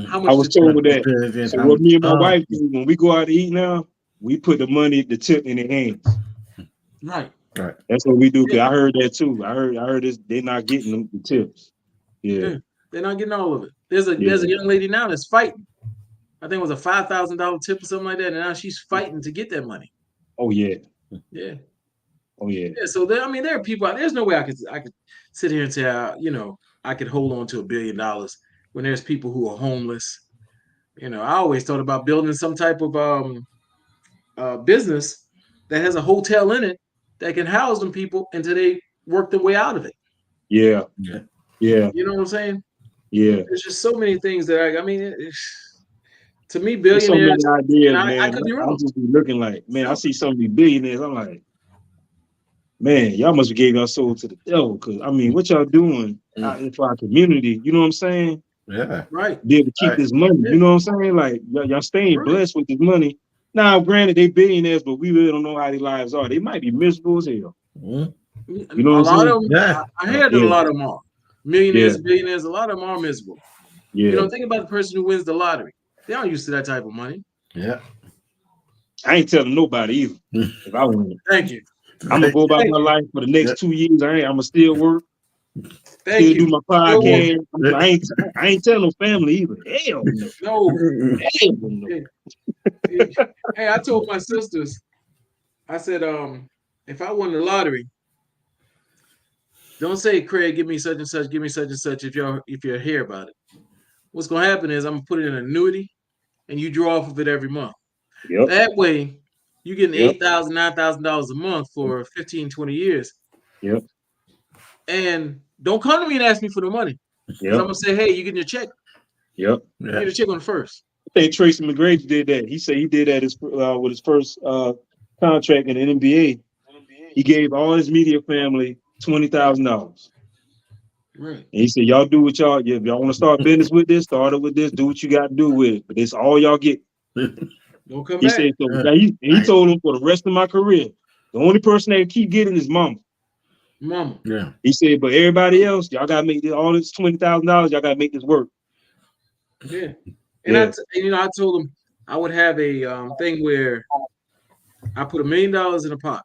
how I much was to tip. told that. So what me and my wife do when we go out to eat now, we put the money, the tip in their hands. Right. Right. That's what we do. Cause Yeah. I heard that too. I heard this. They're not getting the tips. Yeah. Yeah. They're not getting all of it. There's a Yeah. young lady now that's fighting. I think it was a $5,000 tip or something like that, and now she's fighting to get that money. Oh yeah. Yeah. Oh yeah. Yeah. So there are people out. There's no way I could sit here and say I could hold on to $1 billion when there's people who are homeless. I always thought about building some type of business that has a hotel in it that can house them people until they work their way out of it. Yeah. Yeah. Yeah. You know what I'm saying? Yeah. There's just so many things that I mean, to me, There's so many billionaires, ideas, and I man. could be I wrong. just be looking like, man, I see some of these billionaires. I'm like, man, y'all must have gave your soul to the devil. Cause I mean, what y'all doing out in our community? You know what I'm saying? Yeah. Right. Be able to keep Right. this money. Yeah. You know what I'm saying? Like y'all staying Right. blessed with this money. Now, granted, they billionaires, but we really don't know how their lives are. They might be miserable as hell. Mhm. You know what A I'm lot saying? of them, Yeah. I hear that Yeah. a lot of them are millionaires, billionaires. A lot of them are miserable. Yeah. Think about the person who wins the lottery. They aren't used to that type of money. Yeah. I ain't telling nobody either. If I win, Thank you. I'm gonna go about Thank my you. life for the next 2 years. I'm gonna still work, Thank still do you. my Still podcast. working. I ain't telling no family either. Hell no. No. Hell no. Hey, I told my sisters, I said, if I won the lottery, don't say, Craig, give me such and such, give me such and such if you're here about it. What's gonna happen is I'm gonna put it in an annuity and you draw off of it every month. Yep. That way you're getting Yep. $8,000, $9,000 a month for 15, 20 years. Yep. And don't come to me and ask me for the money. Because Yep. I'm gonna say, hey, you getting your check. Yep. You get a check on the first. I think Tracy McGrady did that. He said he did that with his first contract in the NBA. He gave all his media family $20,000. Right. And he said, y'all do what y'all, if y'all want to start business with this, start it with this, do what you got to do with it. But it's all y'all get. Don't come He back. said, so he told him for the rest of my career, the only person that keep getting is mama. Mama. Yeah. He said, but everybody else, y'all got to make this, all this $20,000, y'all got to make this work. Yeah. And I told him I would have a thing where I put $1 million in a pot.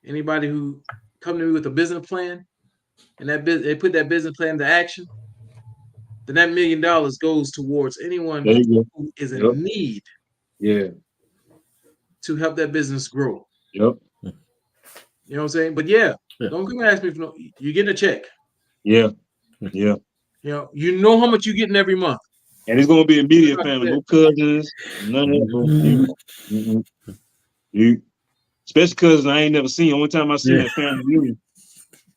Anybody who come to me with a business plan and they put that business plan into action, then that $1 million goes towards anyone who is in need to help that business grow. Yep. You know what I'm saying? But don't come and ask me for no. You getting a check. Yeah. Yeah. You know how much you getting every month. And it's gonna be a media family, no cousins, none of that. You, especially cousins I ain't never seen. Only time I seen that family reunion,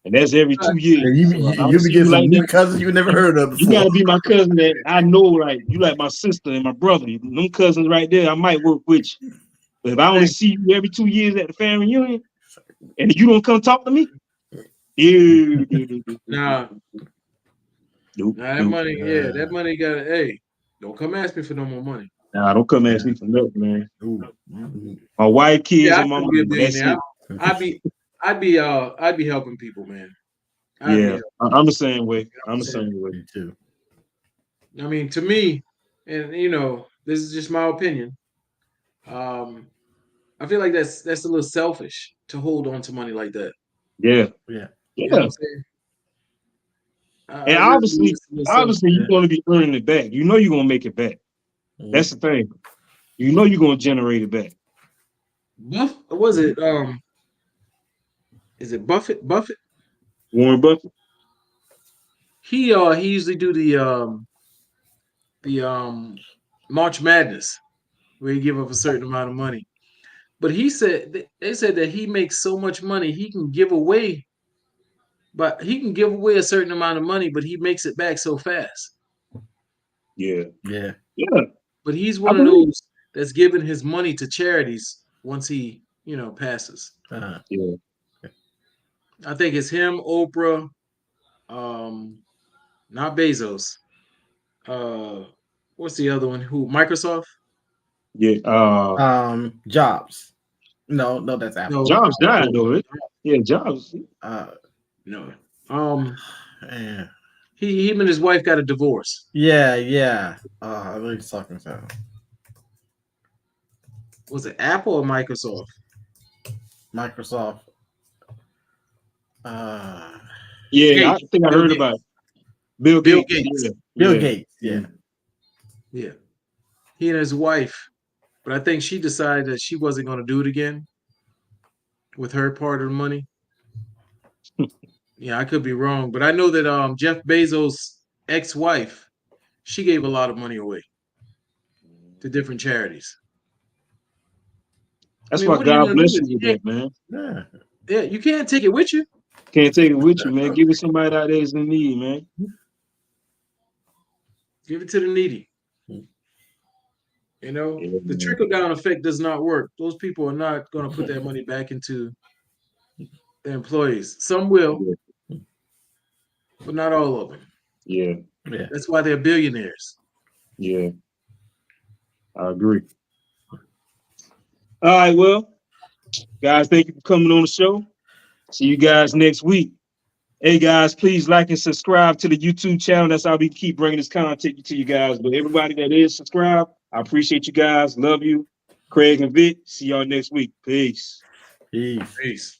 and that's every 2 years. You be getting some new cousins you never heard of before. You gotta be my cousin that I know, like you, like my sister and my brother. Them cousins right there, I might work with you. But if I only see you every 2 years at the family reunion, and you don't come talk to me, Nah. That money, that money got. Hey, don't come ask me for no more money. Nah, don't come ask me for nothing, man. My wife, kids, and my mom. That's it. I'd be helping people, man. I'm the same way. I'm the same way too. I mean, to me, and this is just my opinion. I feel like that's a little selfish to hold on to money like that. Yeah. You know what I'm saying? And obviously, you're going to be earning it back. You know you're going to make it back. That's the thing. You know you're going to generate it back. Was it? Is it Buffett? Warren Buffett. He usually do the March Madness, where he give up a certain amount of money. But he said they said that he makes so much money he can give away, but he can give away a certain amount of money, but he makes it back so fast. Yeah. Yeah. But he's I one of believe- those that's giving his money to charities once he, passes. Uh-huh. Yeah. I think it's him, Oprah, not Bezos. What's the other one? Who? Microsoft? Yeah. Jobs. No, that's Apple. No, Jobs died though. Yeah, Jobs. no. Yeah. Him and his wife got a divorce. Yeah. I really sucking sound. Was it Apple or Microsoft? Microsoft. Yeah, I Gates. think I Bill heard Gates. about it. Bill Bill Gates. Gates. Yeah. Bill Yeah. Gates. Yeah. Yeah. He and his wife, but I think she decided that she wasn't going to do it again with her part of the money. Yeah, I could be wrong, but I know that Jeff Bezos' ex-wife, she gave a lot of money away to different charities. That's I mean, why what are you God gonna bless do you with with it? that, man. Yeah. Yeah, you can't take it with you. Can't take it with you, man. Give it somebody out there that's in need, man. Give it to the needy. Yeah, The man. trickle-down effect does not work. Those people are not going to put that money back into their employees. Some will, but not all of them. Yeah. That's why they're billionaires. Yeah. I agree. All right, well, guys, thank you for coming on the show. See you guys next week. Hey, guys, please like and subscribe to the YouTube channel. That's how we keep bringing this content to you guys. But everybody that is subscribed, I appreciate you guys. Love you. Craig and Vic, see y'all next week. Peace. Peace. Peace.